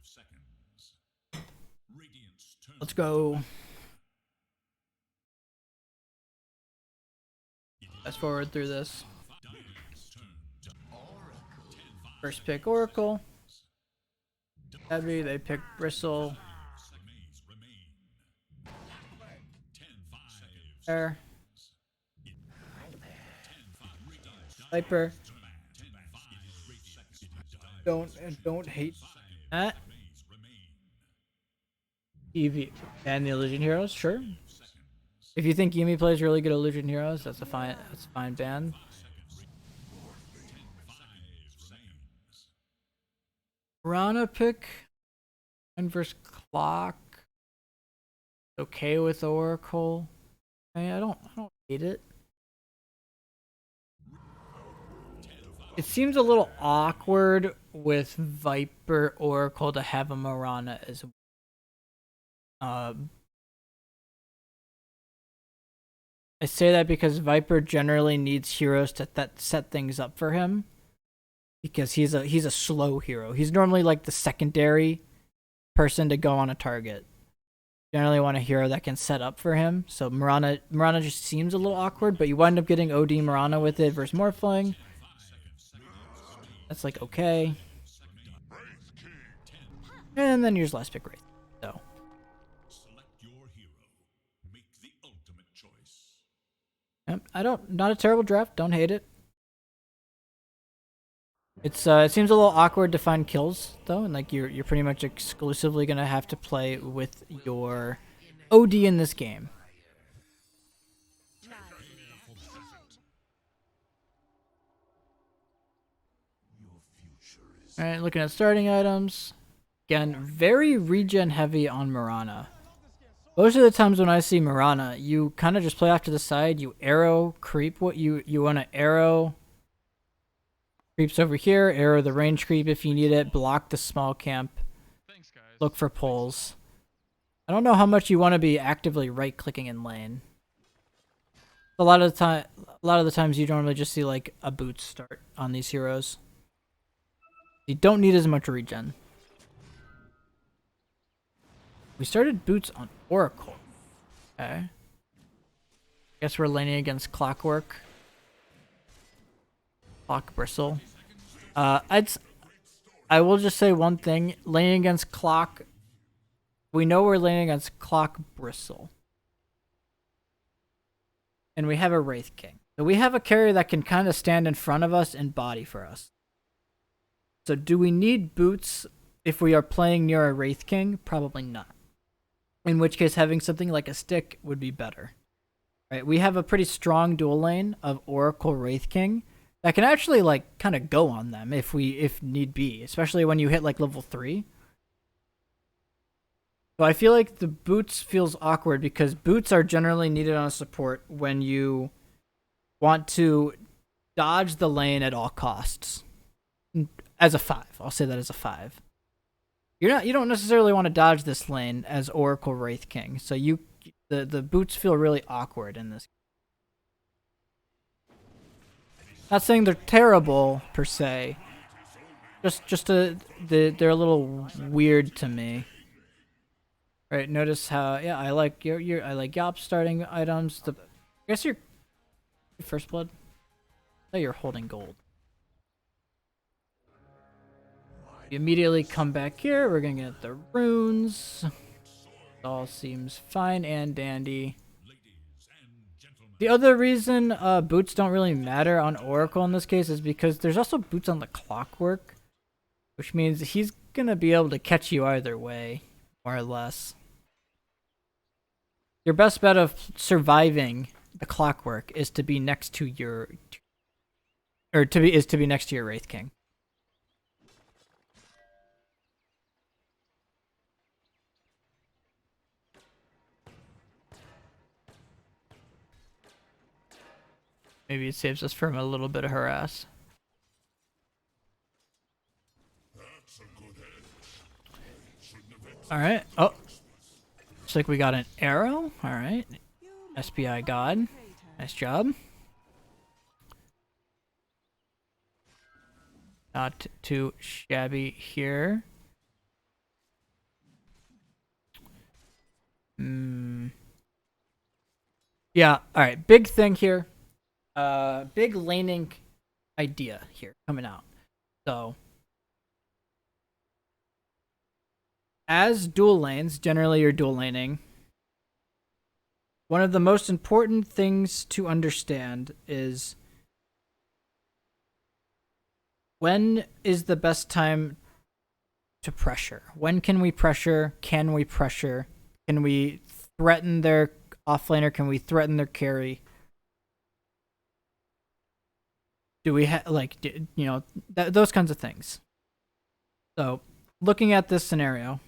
S3: seconds. Radiant's turn.
S1: Let's go. Fast forward through this. First pick Oracle. Heavy, they pick Bristle. There. Viper. Don't hate that. Eevee and the Illusion Heroes, sure. If you think Yuumi plays really good Illusion Heroes, that's a fine ban. Rana pick versus Clock. Okay with Oracle. I don't hate it. It seems a little awkward with Viper Oracle to have a Mirana as well. I say that because Viper generally needs heroes to set things up for him. Because he's a slow hero. He's normally like the secondary person to go on a target. Generally want a hero that can set up for him. So Mirana just seems a little awkward, but you wind up getting OD Mirana with it versus Morphling. That's like okay. And then here's last pick Wraith. So
S3: Select your hero. Make the ultimate choice.
S1: not a terrible draft, don't hate it. It seems a little awkward to find kills though, and like you're pretty much exclusively gonna have to play with your OD in this game. Alright, looking at starting items. Again, very regen heavy on Mirana. Most of the times when I see Mirana, you kind of just play off to the side, you arrow creep what you want to arrow. Creeps over here, arrow the range creep if you need it, block the small camp,
S2: Thanks, guys.
S1: look for pulls. I don't know how much you want to be actively right-clicking in lane. A lot of the times you normally just see like a boot start on these heroes. You don't need as much regen. We started boots on Oracle. Okay. Guess we're laning against Clockwork. Clock Bristle. I will just say one thing. Laning against Clock. We know we're laning against Clock Bristle. And we have a Wraith King. So we have a carrier that can kind of stand in front of us and body for us. So do we need boots if we are playing near a Wraith King? Probably not. In which case having something like a stick would be better. Right? We have a pretty strong dual lane of Oracle Wraith King that can actually like kind of go on them if need be, especially when you hit like level 3. So I feel like the boots feels awkward because boots are generally needed on a support when you want to dodge the lane at all costs. As a 5, I'll say that as a 5. You don't necessarily want to dodge this lane as Oracle Wraith King, so the boots feel really awkward in this. Not saying they're terrible per se, they're a little weird to me. Right? Notice how I like I like Yop starting items. I guess your first blood. Oh, you're holding gold. You immediately come back here. We're gonna get the runes. It all seems fine and dandy. The other reason boots don't really matter on Oracle in this case is because there's also boots on the Clockwork, which means he's gonna be able to catch you either way, more or less. Your best bet of surviving the Clockwork is to be next to your, is to be next to your Wraith King. Maybe it saves us from a little bit of harass. Alright. Oh. Looks like we got an arrow. Alright. SPI God. Nice job. Not too shabby here. Yeah, alright. Big thing here. Big laning idea here coming out. So, as dual lanes, generally you're dual laning. One of the most important things to understand is when is the best time to pressure? When can we pressure? Can we pressure? Can we threaten their offlaner? Can we threaten their carry? Do we have, like, you know, those kinds of things. So, looking at this scenario,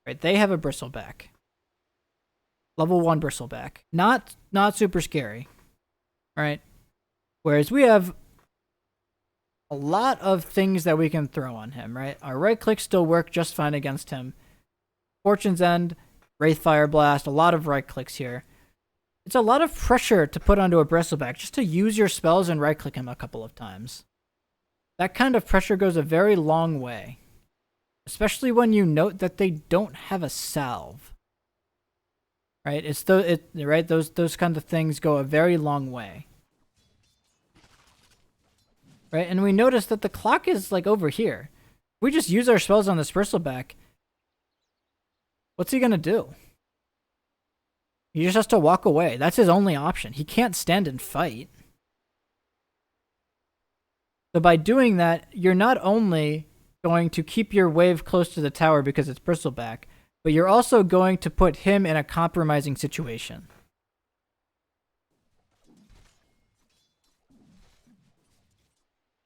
S1: right, they have a Bristleback. Level 1 Bristleback. Not super scary, right? Whereas we have a lot of things that we can throw on him, right? Our right clicks still work just fine against him. Fortune's End, Wraith Fire Blast, a lot of right clicks here. It's a lot of pressure to put onto a Bristleback just to use your spells and right click him a couple of times. That kind of pressure goes a very long way. Especially when you note that they don't have a salve. Right? Right? Those kind of things go a very long way. Right? And we notice that the clock is like over here. If we just use our spells on this Bristleback, what's he gonna do? He just has to walk away. That's his only option. He can't stand and fight. So by doing that, you're not only going to keep your wave close to the tower because it's Bristleback, but you're also going to put him in a compromising situation.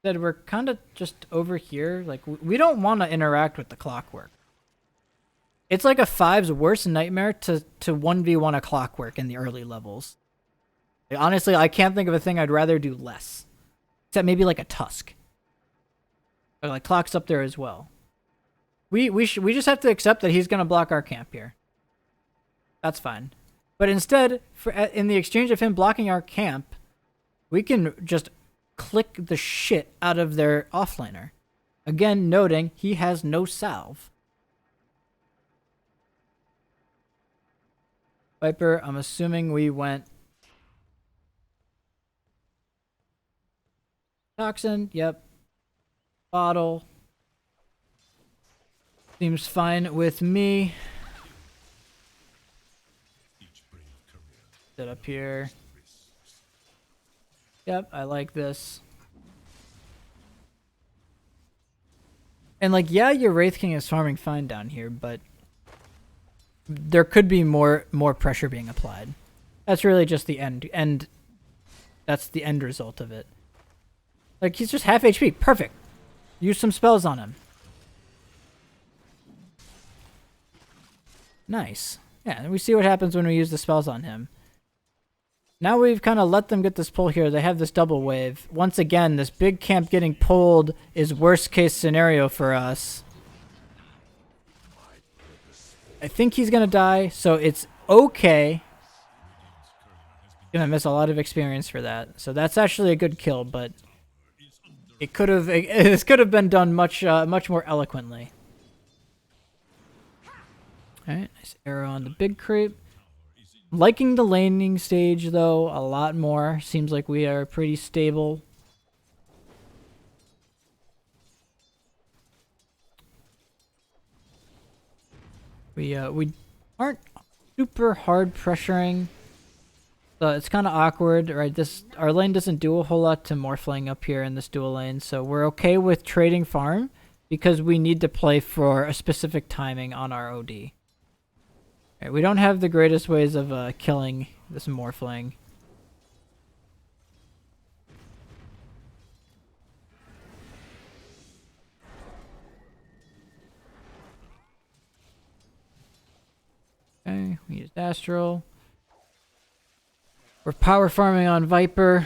S1: That we're kind of just over here. Like, we don't want to interact with the Clockwork. It's like a 5's worst nightmare to 1v1 a Clockwork in the early levels. Like, honestly, I can't think of a thing I'd rather do less. Except maybe like a Tusk. But like Clock's up there as well. We just have to accept that he's going to block our camp here. That's fine. But instead, in the exchange of him blocking our camp, we can just click the shit out of their offlaner. Again, noting he has no salve. Viper, I'm assuming we went Toxin, yep. Bottle. Seems fine with me. Sit up here. Yep, I like this. And like, yeah, your Wraith King is farming fine down here, but there could be more pressure being applied. That's really just the end. That's the end result of it. Like, he's just half HP. Perfect. Use some spells on him. Nice. Yeah, and we see what happens when we use the spells on him. Now we've kind of let them get this pull here. They have this double wave. Once again, this big camp getting pulled is worst case scenario for us. I think he's going to die, so it's okay. Gonna miss a lot of experience for that. So that's actually a good kill, but this could have been done much more eloquently. Alright, nice arrow on the big creep. Liking the laning stage though a lot more. Seems like we are pretty stable. We aren't super hard pressuring. So it's kind of awkward, right? Our lane doesn't do a whole lot to Morphling up here in this dual lane, so we're okay with trading farm because we need to play for a specific timing on our OD. Right, we don't have the greatest ways of killing this Morphling. Okay, we used Astral. We're power farming on Viper.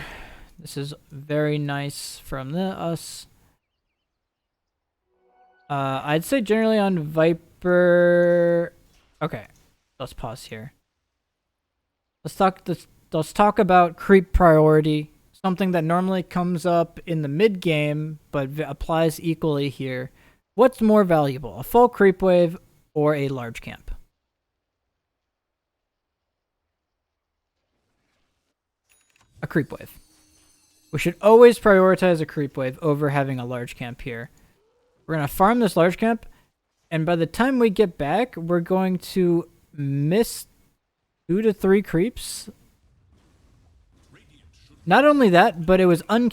S1: This is very nice from us. I'd say generally on Viper. Okay, let's pause here. Let's talk about creep priority. Something that normally comes up in the mid game, but applies equally here. What's more valuable, a full creep wave or a large camp? A creep wave. We should always prioritize a creep wave over having a large camp here. We're going to farm this large camp, and by the time we get back, we're going to miss 2 to 3 creeps. Not only that, but it was an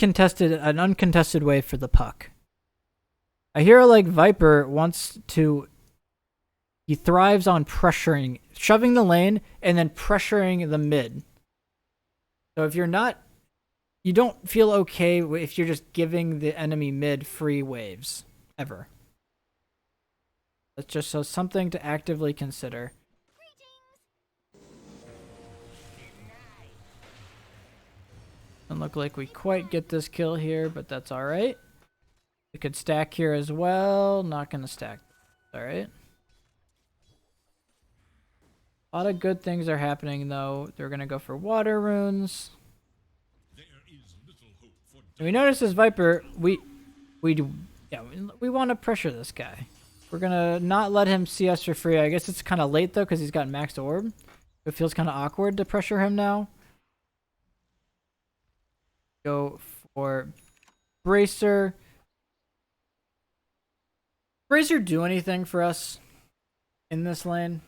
S1: uncontested wave for the puck. A hero like Viper he thrives on pressuring, shoving the lane, and then pressuring the mid. So if you don't feel okay if you're just giving the enemy mid free waves, ever. That's just something to actively consider. Doesn't look like we quite get this kill here, but that's alright. We could stack here as well. Not gonna stack. Alright. A lot of good things are happening though. They're gonna go for water runes. And we notice this Viper, we want to pressure this guy. We're gonna not let him see us for free. I guess it's kind of late though because he's got max orb. It feels kind of awkward to pressure him now. Go for Bracer. Bracer do anything for us in this lane?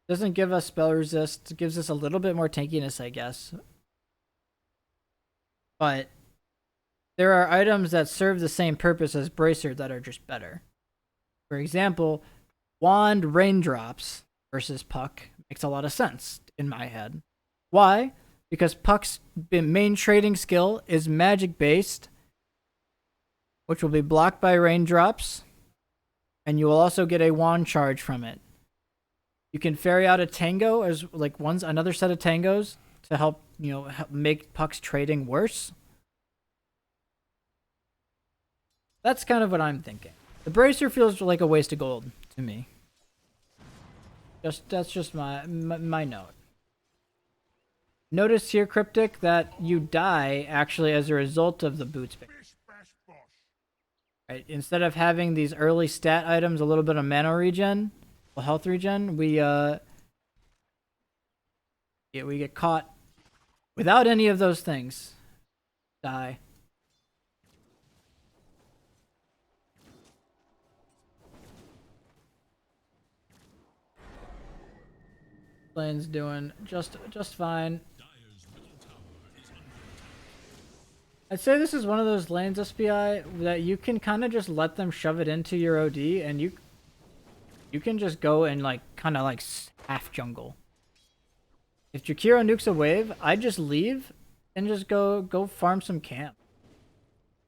S1: Doesn't give us spell resist. Gives us a little bit more tankiness, I guess. But there are items that serve the same purpose as Bracer that are just better. For example, Wand Raindrops versus Puck makes a lot of sense in my head. Why? Because Puck's main trading skill is magic based, which will be blocked by Raindrops, and you will also get a wand charge from it. You can ferry out a Tango as another set of Tangos to help make Puck's trading worse. That's kind of what I'm thinking. The Bracer feels like a waste of gold to me. That's just my note. Notice here, Cryptic, that you die actually as a result of the boot space. Right? Instead of having these early stat items, a little bit of mana regen, health regen, we get caught without any of those things. Die. Lane's doing just fine. I'd say this is one of those lanes, SPI, that you can kind of just let them shove it into your OD, and you can just go and kind of half jungle. If Jakiro nukes a wave, I just leave and just go farm some camp.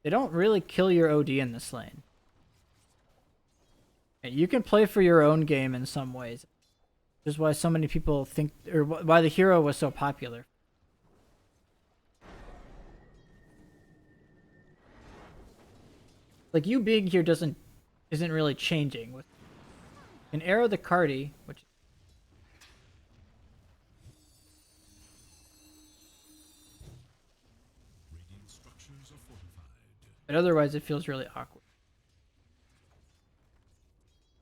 S1: They don't really kill your OD in this lane. You can play for your own game in some ways. Which is why so many people think, or why the hero was so popular. You being here isn't really changing. With an arrow the Cardi, which but otherwise it feels really awkward.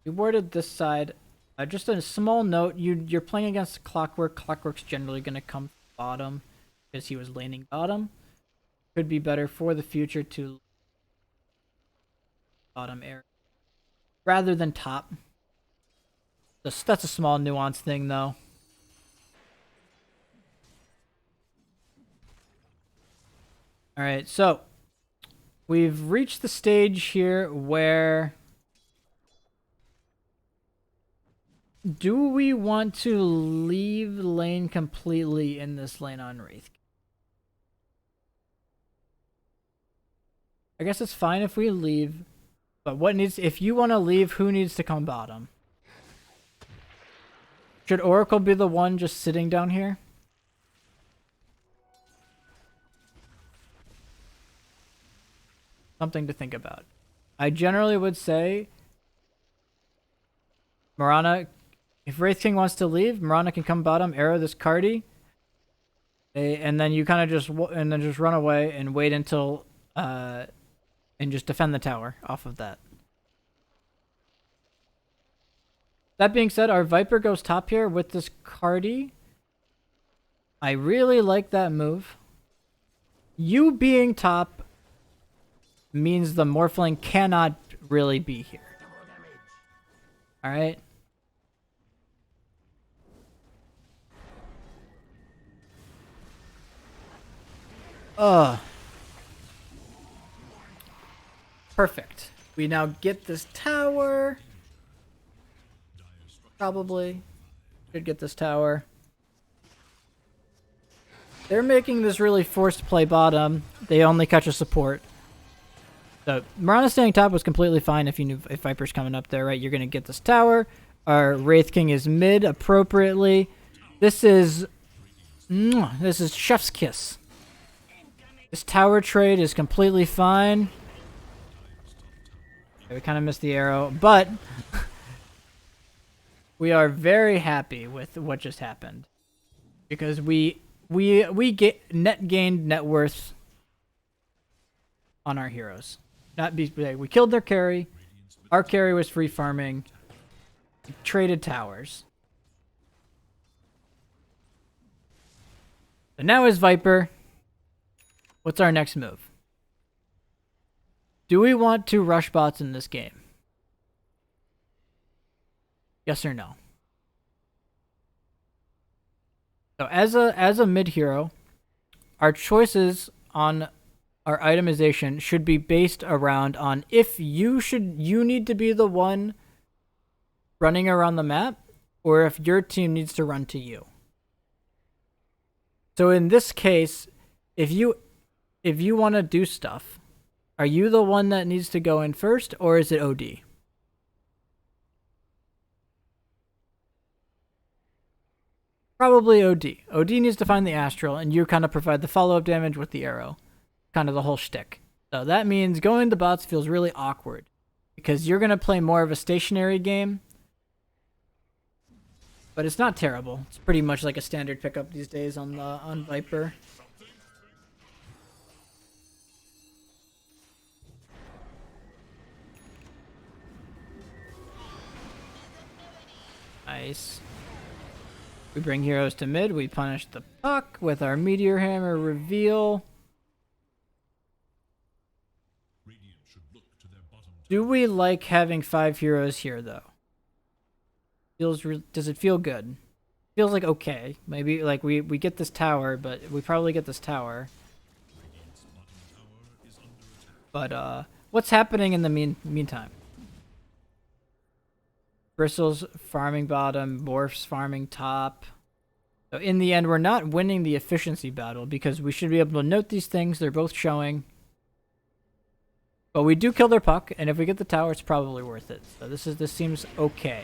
S1: We warded this side. Just a small note, you're playing against Clockwork. Clockwork's generally going to come bottom because he was laning bottom. Could be better for the future to bottom area rather than top. That's a small nuance thing though. Alright, so we've reached the stage here where do we want to leave lane completely in this lane on Wraith? I guess it's fine if we leave, but if you want to leave, who needs to come bottom? Should Oracle be the one just sitting down here? Something to think about. I generally would say Mirana, if Wraith King wants to leave, Mirana can come bottom, arrow this Cardi, and then you kind of just run away and wait until and just defend the tower off of that. That being said, our Viper goes top here with this Cardi. I really like that move. You being top means the Morphling cannot really be here. Alright? Perfect. We now get this tower. Probably. Should get this tower. They're making this really forced play bottom. They only catch a support. So Mirana staying top was completely fine if you knew if Viper's coming up there, right? You're gonna get this tower. Our Wraith King is mid appropriately. This is chef's kiss. This tower trade is completely fine. Okay, we kind of missed the arrow, but we are very happy with what just happened because we get gained net worth on our heroes. We killed their carry. Our carry was free farming. We traded towers. So now is Viper. What's our next move? Do we want to rush bots in this game? Yes or no? So as a mid hero, our choices on our itemization should be based around on if you need to be the one running around the map or if your team needs to run to you. So in this case, if you want to do stuff, are you the one that needs to go in first or is it OD? Probably OD. OD needs to find the Astral, and you kind of provide the follow-up damage with the arrow. Kind of the whole shtick. So that means going to bots feels really awkward. Because you're going to play more of a stationary game. But it's not terrible. It's pretty much like a standard pickup these days on Viper. Nice. We bring heroes to mid. We punish the puck with our Meteor Hammer reveal. Do we like having 5 heroes here, though? Does it feel good? Feels like okay. Maybe like we get this tower, but we probably get this tower. But what's happening in the meantime? Bristles farming bottom, Morphs farming top. So in the end, we're not winning the efficiency battle because we should be able to note these things. They're both showing. But we do kill their puck, and if we get the tower, it's probably worth it. So this seems okay.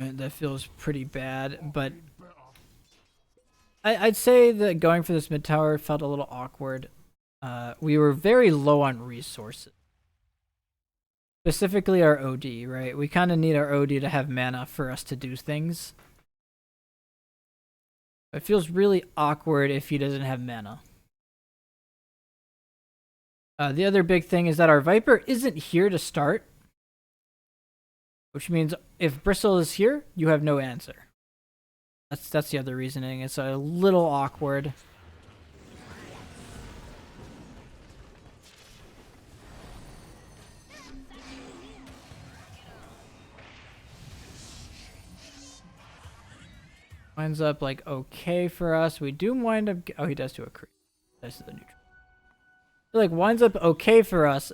S1: That feels pretty bad, but I'd say that going for this mid tower felt a little awkward. We were very low on resources. Specifically our OD, right? We kind of need our OD to have mana for us to do things. It feels really awkward if he doesn't have mana. The other big thing is that our Viper isn't here to start, which means if Bristle is here, you have no answer. That's the other reasoning. It's a little awkward. Winds up like okay for us. We do wind up. Oh, he does do a creep. That's the neutral. So, like winds up okay for us.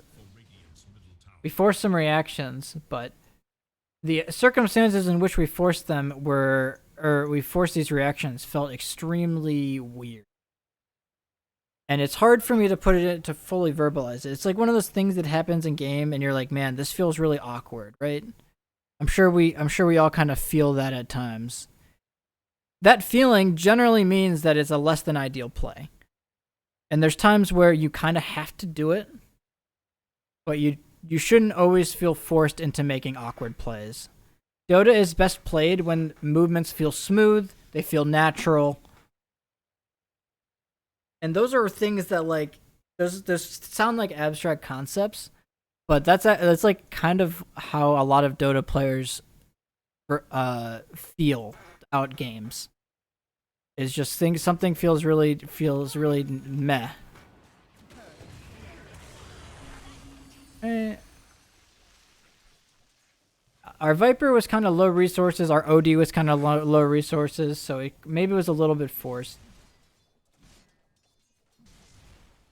S1: We force some reactions, but the circumstances in which we forced them were, or we forced these reactions, felt extremely weird. And it's hard for me to put it to fully verbalize it. It's like one of those things that happens in game, and you're like, man, this feels really awkward, right? I'm sure we all kind of feel that at times. That feeling generally means that it's a less than ideal play. And there's times where you kind of have to do it, but you shouldn't always feel forced into making awkward plays. Dota is best played when movements feel smooth, they feel natural. And those are things that like those sound like abstract concepts, but that's like kind of how a lot of Dota players feel out games. Is just something feels really meh. Our Viper was kind of low resources. Our OD was kind of low resources, so maybe it was a little bit forced.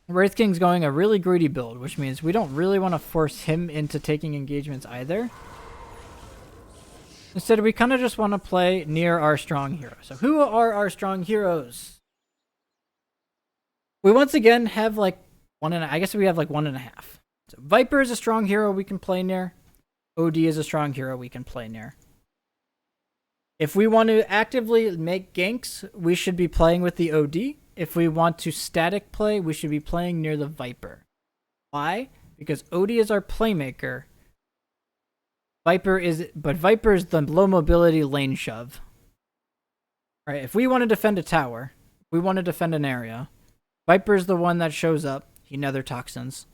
S1: Wraith King's going a really greedy build, which means we don't really want to force him into taking engagements either. Instead, we kind of just want to play near our strong hero. So who are our strong heroes? We once again have like I guess we have like 1.5. So Viper is a strong hero we can play near. OD is a strong hero we can play near. If we want to actively make ganks, we should be playing with the OD. If we want to static play, we should be playing near the Viper. Why? Because OD is our playmaker. Viper is the low mobility lane shove. Right? If we want to defend a tower, we want to defend an area, Viper's the one that shows up. He nether toxins.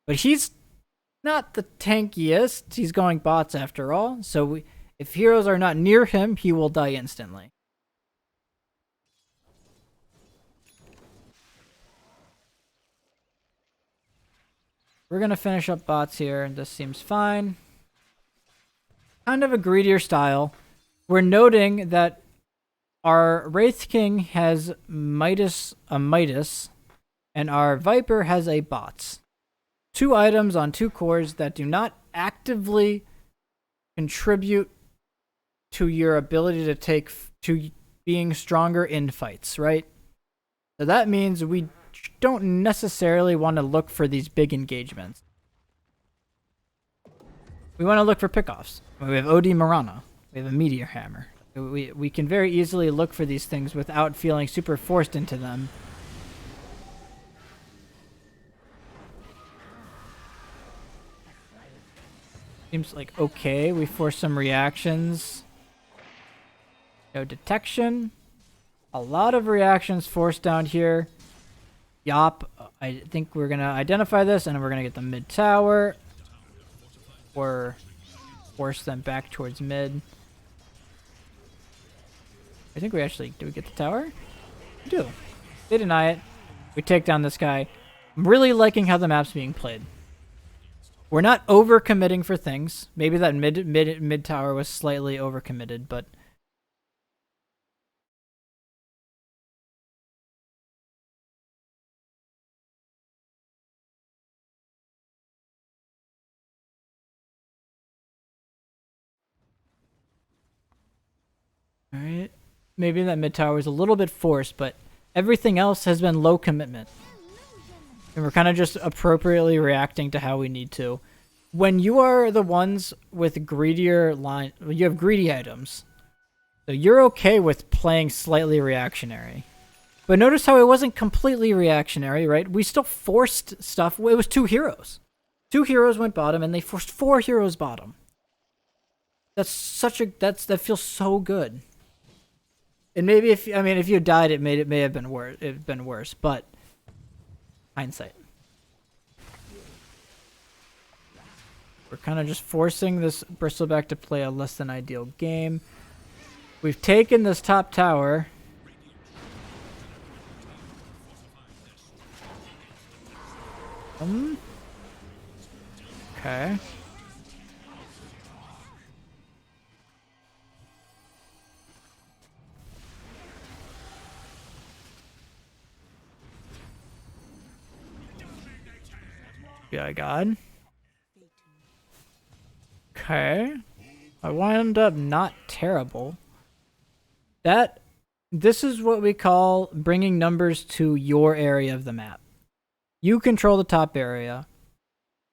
S1: But he's not the tankiest. He's going bots after all. So if heroes are not near him, he will die instantly. We're going to finish up bots here, and this seems fine. Kind of a greedier style. We're noting that our Wraith King has a Midas, and our Viper has a bots. 2 items on 2 cores that do not actively contribute to your ability to being stronger in fights, right? So that means we don't necessarily want to look for these big engagements. We want to look for pickoffs. We have OD Marana. We have a Meteor Hammer. We can very easily look for these things without feeling super forced into them. Seems like okay. We force some reactions. No detection. A lot of reactions forced down here. Yop. I think we're going to identify this and we're going to get the mid tower. Or force them back towards mid. I think we actually... Do we get the tower? We do. They deny it. We take down this guy. I'm really liking how the map's being played. We're not over-committing for things. Maybe that mid tower was slightly over-committed, but... Alright. Maybe that mid tower is a little bit forced, but everything else has been low commitment. And we're kind of just appropriately reacting to how we need to. When you are the ones with greedier line, you have greedy items. So you're okay with playing slightly reactionary. But notice how it wasn't completely reactionary, right? We still forced stuff. It was 2 heroes. 2 heroes went bottom and they forced 4 heroes bottom. That's such a, that feels so good. And maybe if you died, it may have been worse. But hindsight. We're kind of just forcing this Bristleback to play a less than ideal game. We've taken this top tower. Okay. Yeah, God. Okay. I wound up not terrible. This is what we call bringing numbers to your area of the map. You control the top area,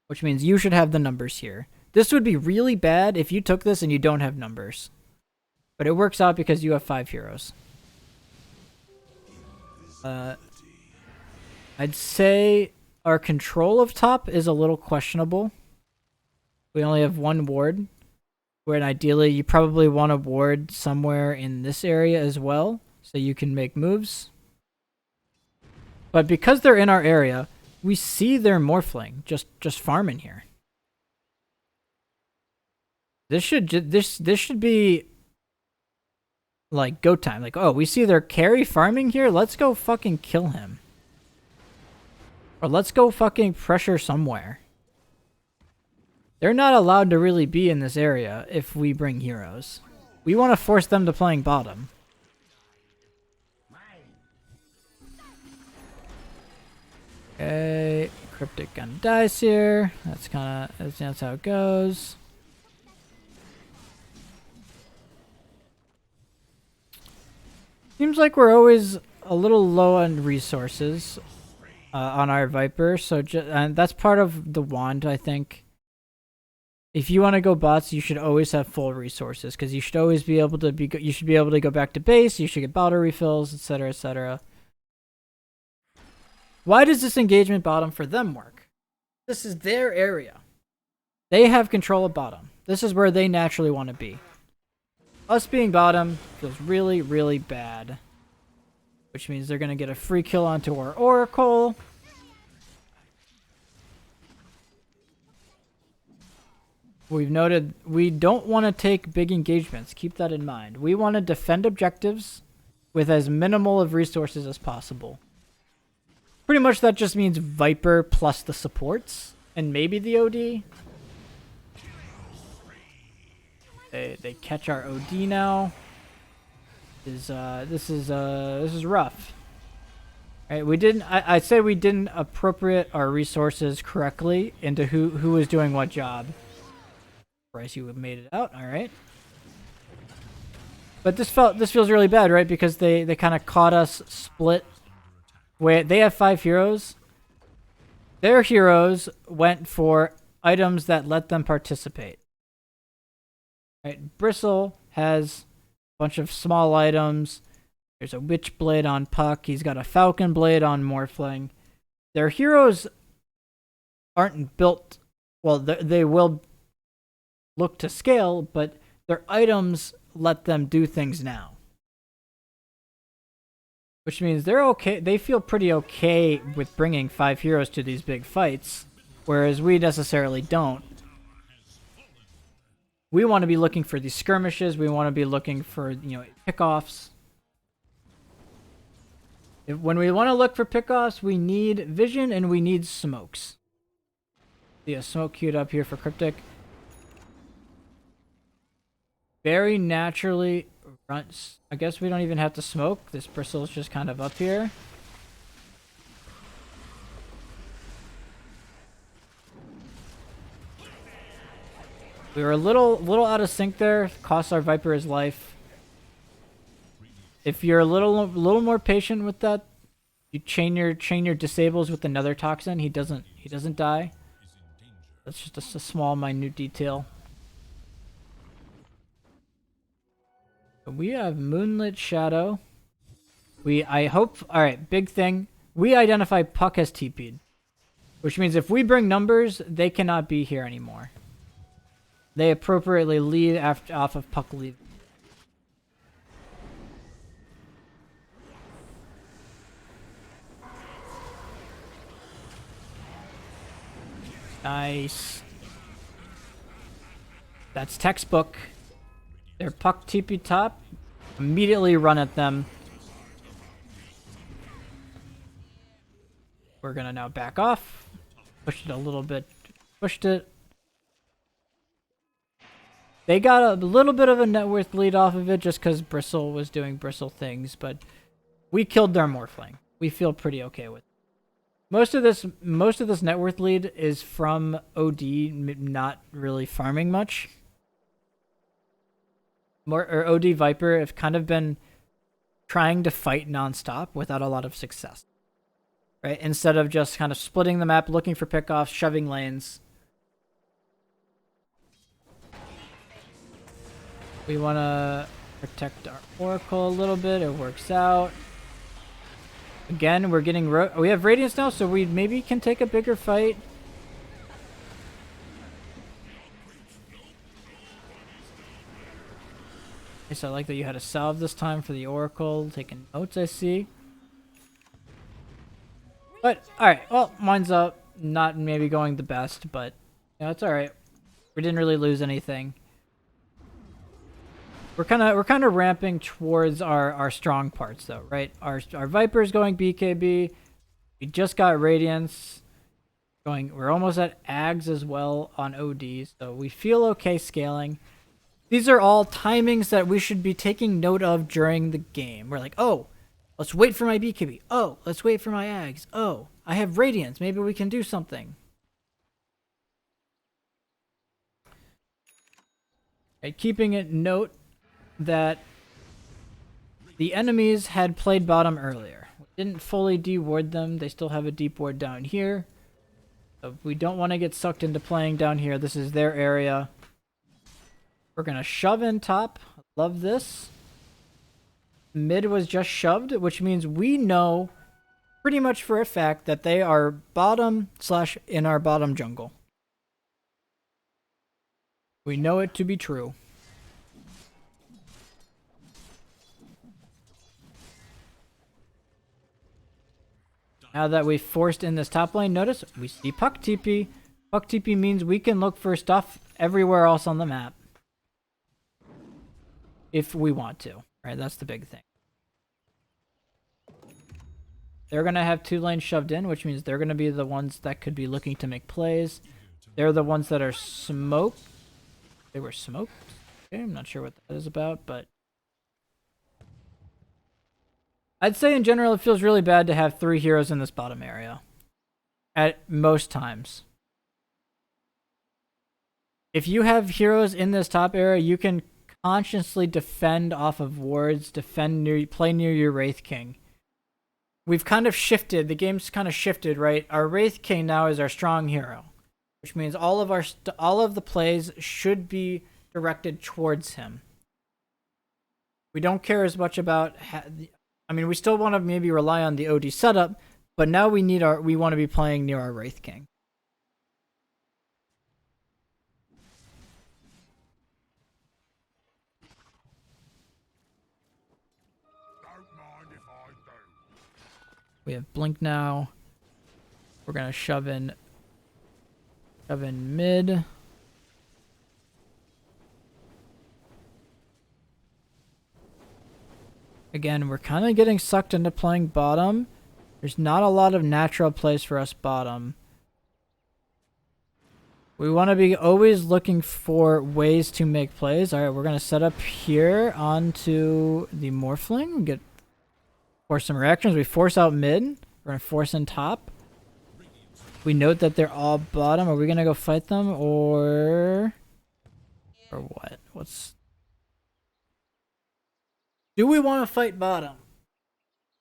S1: which means you should have the numbers here. This would be really bad if you took this and you don't have numbers. But it works out because you have 5 heroes. I'd say our control of top is a little questionable. We only have 1 ward. Where ideally you probably want a ward somewhere in this area as well, so you can make moves. But because they're in our area, we see their Morphling just farming here. This should be like go time. Like, oh, we see their carry farming here. Let's go fucking kill him. Or let's go fucking pressure somewhere. They're not allowed to really be in this area if we bring heroes. We want to force them to playing bottom. Okay, Cryptic Gun dies here. That's how it goes. Seems like we're always a little low on resources on our Viper, so and that's part of the wand, I think. If you want to go bots, you should always have full resources because you should always be able to you should be able to go back to base. You should get bottle refills, etc., etc. Why does this engagement bottom for them work? This is their area. They have control of bottom. This is where they naturally want to be. Us being bottom feels really, really bad, which means they're gonna get a free kill onto our Oracle. We've noted we don't want to take big engagements. Keep that in mind. We want to defend objectives with as minimal of resources as possible. Pretty much that just means Viper plus the supports and maybe the OD. They catch our OD now. This is rough. Right, I'd say we didn't appropriate our resources correctly into who was doing what job. Bryce, you have made it out. All right. But this feels really bad, right? Because they kind of caught us split. Where they have 5 heroes. Their heroes went for items that let them participate. Right? Bristle has a bunch of small items. There's a Witch Blade on Puck. He's got a Falcon Blade on Morphling. Their heroes aren't built. Well, they will look to scale, but their items let them do things now. Which means they're okay. They feel pretty okay with bringing 5 heroes to these big fights, whereas we necessarily don't. We want to be looking for these skirmishes. We want to be looking for, pickoffs. When we want to look for pickoffs, we need vision and we need smokes. See a smoke queued up here for Cryptic. Very naturally runs. I guess we don't even have to smoke. This Bristle's just kind of up here. We were a little out of sync there. Cost our Viper his life. If you're a little more patient with that, you chain your disables with another toxin. He doesn't die. That's just a small minute detail. We have Moonlit Shadow. Alright, big thing. We identify Puck as TP'd. Which means if we bring numbers, they cannot be here anymore. They appropriately leave off of Puck leave. Nice. That's textbook. Their puck TP top. Immediately run at them. We're gonna now back off. Push it a little bit. Pushed it. They got a little bit of a net worth lead off of it just because Bristle was doing Bristle things, but we killed their Morphling. We feel pretty okay with it. Most of this net worth lead is from OD not really farming much. OD Viper have kind of been trying to fight nonstop without a lot of success. Right? Instead of just kind of splitting the map, looking for pickoffs, shoving lanes. We want to protect our Oracle a little bit. It works out. Again, we're getting... we have Radiance now, so we maybe can take a bigger fight. Okay, so I like that you had a salve this time for the Oracle. Taking notes, I see. But, alright. Well, mine's up. Not maybe going the best, but... yeah, it's alright. We didn't really lose anything. We're kind of ramping towards our strong parts though, right? Our Viper's going BKB. We just got Radiance. We're almost at Ags as well on OD, so we feel okay scaling. These are all timings that we should be taking note of during the game. We're like, oh, let's wait for my BKB. Oh, let's wait for my Ags. Oh, I have Radiance. Maybe we can do something. Okay, keeping it note that the enemies had played bottom earlier. We didn't fully de-ward them. They still have a deep ward down here. So we don't want to get sucked into playing down here. This is their area. We're going to shove in top. Love this. Mid was just shoved, which means we know pretty much for a fact that they are bottom / in our bottom jungle. We know it to be true. Now that we've forced in this top lane, notice we see Puck TP. Puck TP means we can look for stuff everywhere else on the map. If we want to, right? That's the big thing. They're going to have 2 lanes shoved in, which means they're going to be the ones that could be looking to make plays. They're the ones that are smoked. They were smoked? Okay, I'm not sure what that is about, but... I'd say in general it feels really bad to have 3 heroes in this bottom area. At most times. If you have heroes in this top area, you can consciously defend off of wards, play near your Wraith King. We've kind of shifted, the game's kind of shifted, right? Our Wraith King now is our strong hero. Which means all of the plays should be directed towards him. We don't care as much about... I mean, we still want to maybe rely on the OD setup, but now we want to be playing near our Wraith King.
S3: Don't mind if I do.
S1: We have Blink now. We're gonna shove in mid. Again, we're kind of getting sucked into playing bottom. There's not a lot of natural plays for us bottom. We want to be always looking for ways to make plays. Alright, we're going to set up here onto the Morphling. We force some reactions. We force out mid. We're going to force in top. We note that they're all bottom. Are we going to go fight them or what? Do we want to fight bottom?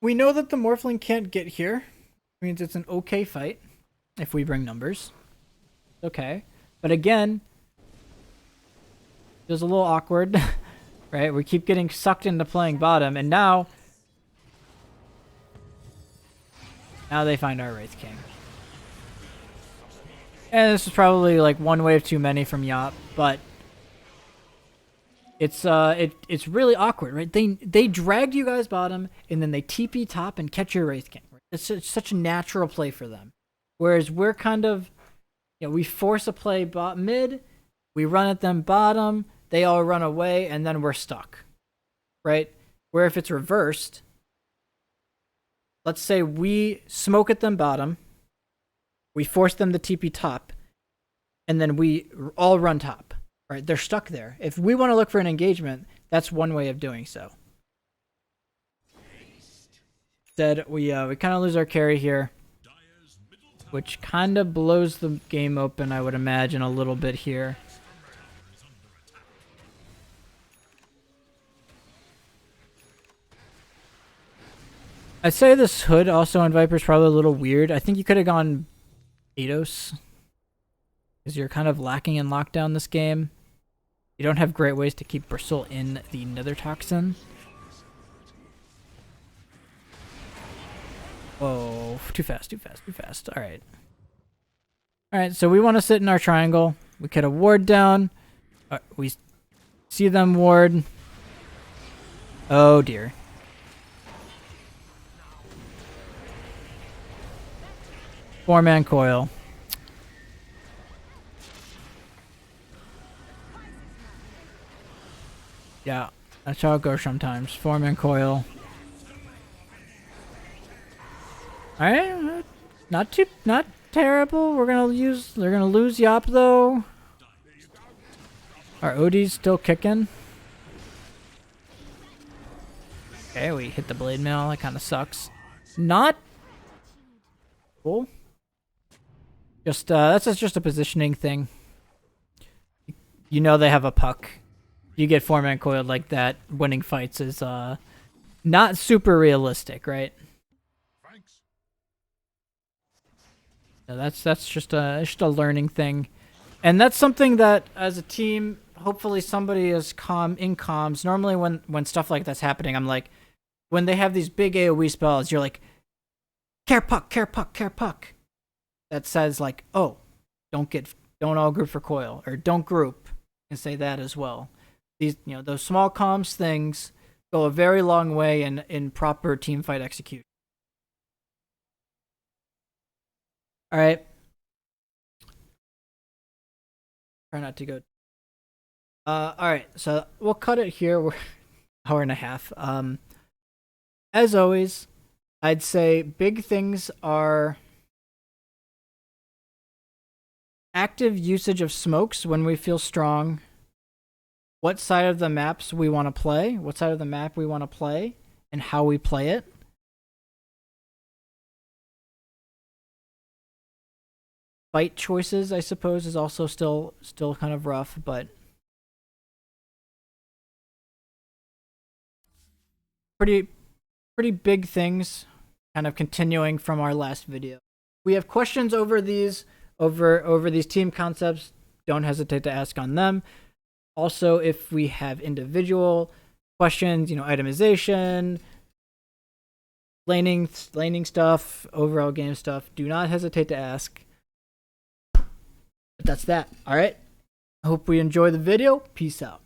S1: We know that the Morphling can't get here. It means it's an okay fight if we bring numbers. Okay. But again, it was a little awkward, right? We keep getting sucked into playing bottom, and now they find our Wraith King. And this is probably like one wave too many from Yop, but it's really awkward, right? They dragged you guys bottom, and then they TP top and catch your Wraith King. It's such a natural play for them. Whereas we're kind of, we force a play mid, We run at them bottom, they all run away, and then we're stuck, right? Where if it's reversed, let's say we smoke at them bottom, we force them to TP top, and then we all run top, right? They're stuck there. If we want to look for an engagement, that's one way of doing so. Instead, we kind of lose our carry here, which kind of blows the game open, I would imagine, a little bit here. I'd say this hood also on Viper is probably a little weird. I think you could have gone Ados, because you're kind of lacking in lockdown this game. You don't have great ways to keep Bristle in the Nether Toxin. Whoa, too fast, too fast, too fast. Alright. Alright, so we want to sit in our triangle. We could have ward down. We see them ward. Oh dear. Four-man coil. Yeah, that's how it goes sometimes. Four-man coil. Alright, not terrible. They're gonna lose Yop though. Our OD's still kicking. Okay, we hit the blade mail. That kind of sucks. Not cool. Just that's just a positioning thing. You know they have a puck. You get four-man coiled like that. Winning fights is not super realistic, right? So that's just a learning thing, and that's something that as a team, hopefully somebody is in comms. Normally when stuff like that's happening, I'm like, when they have these big AoE spells, you're like, care puck, care puck, care puck. That says like, oh, don't all group for coil, or don't group, and say that as well. These, those small comms things go a very long way in proper team fight execution. All right. Try not to go. All right, so we'll cut it here. We're hour and a half. As always, I'd say big things are active usage of smokes when we feel strong. What side of the maps we want to play, what side of the map we want to play, and how we play it. Fight choices, I suppose, is also still kind of rough, but pretty big things, kind of continuing from our last video. We have questions over these team concepts. Don't hesitate to ask on them. Also, if we have individual questions, itemization, laning stuff, overall game stuff, do not hesitate to ask. But that's that. All right. I hope we enjoy the video. Peace out.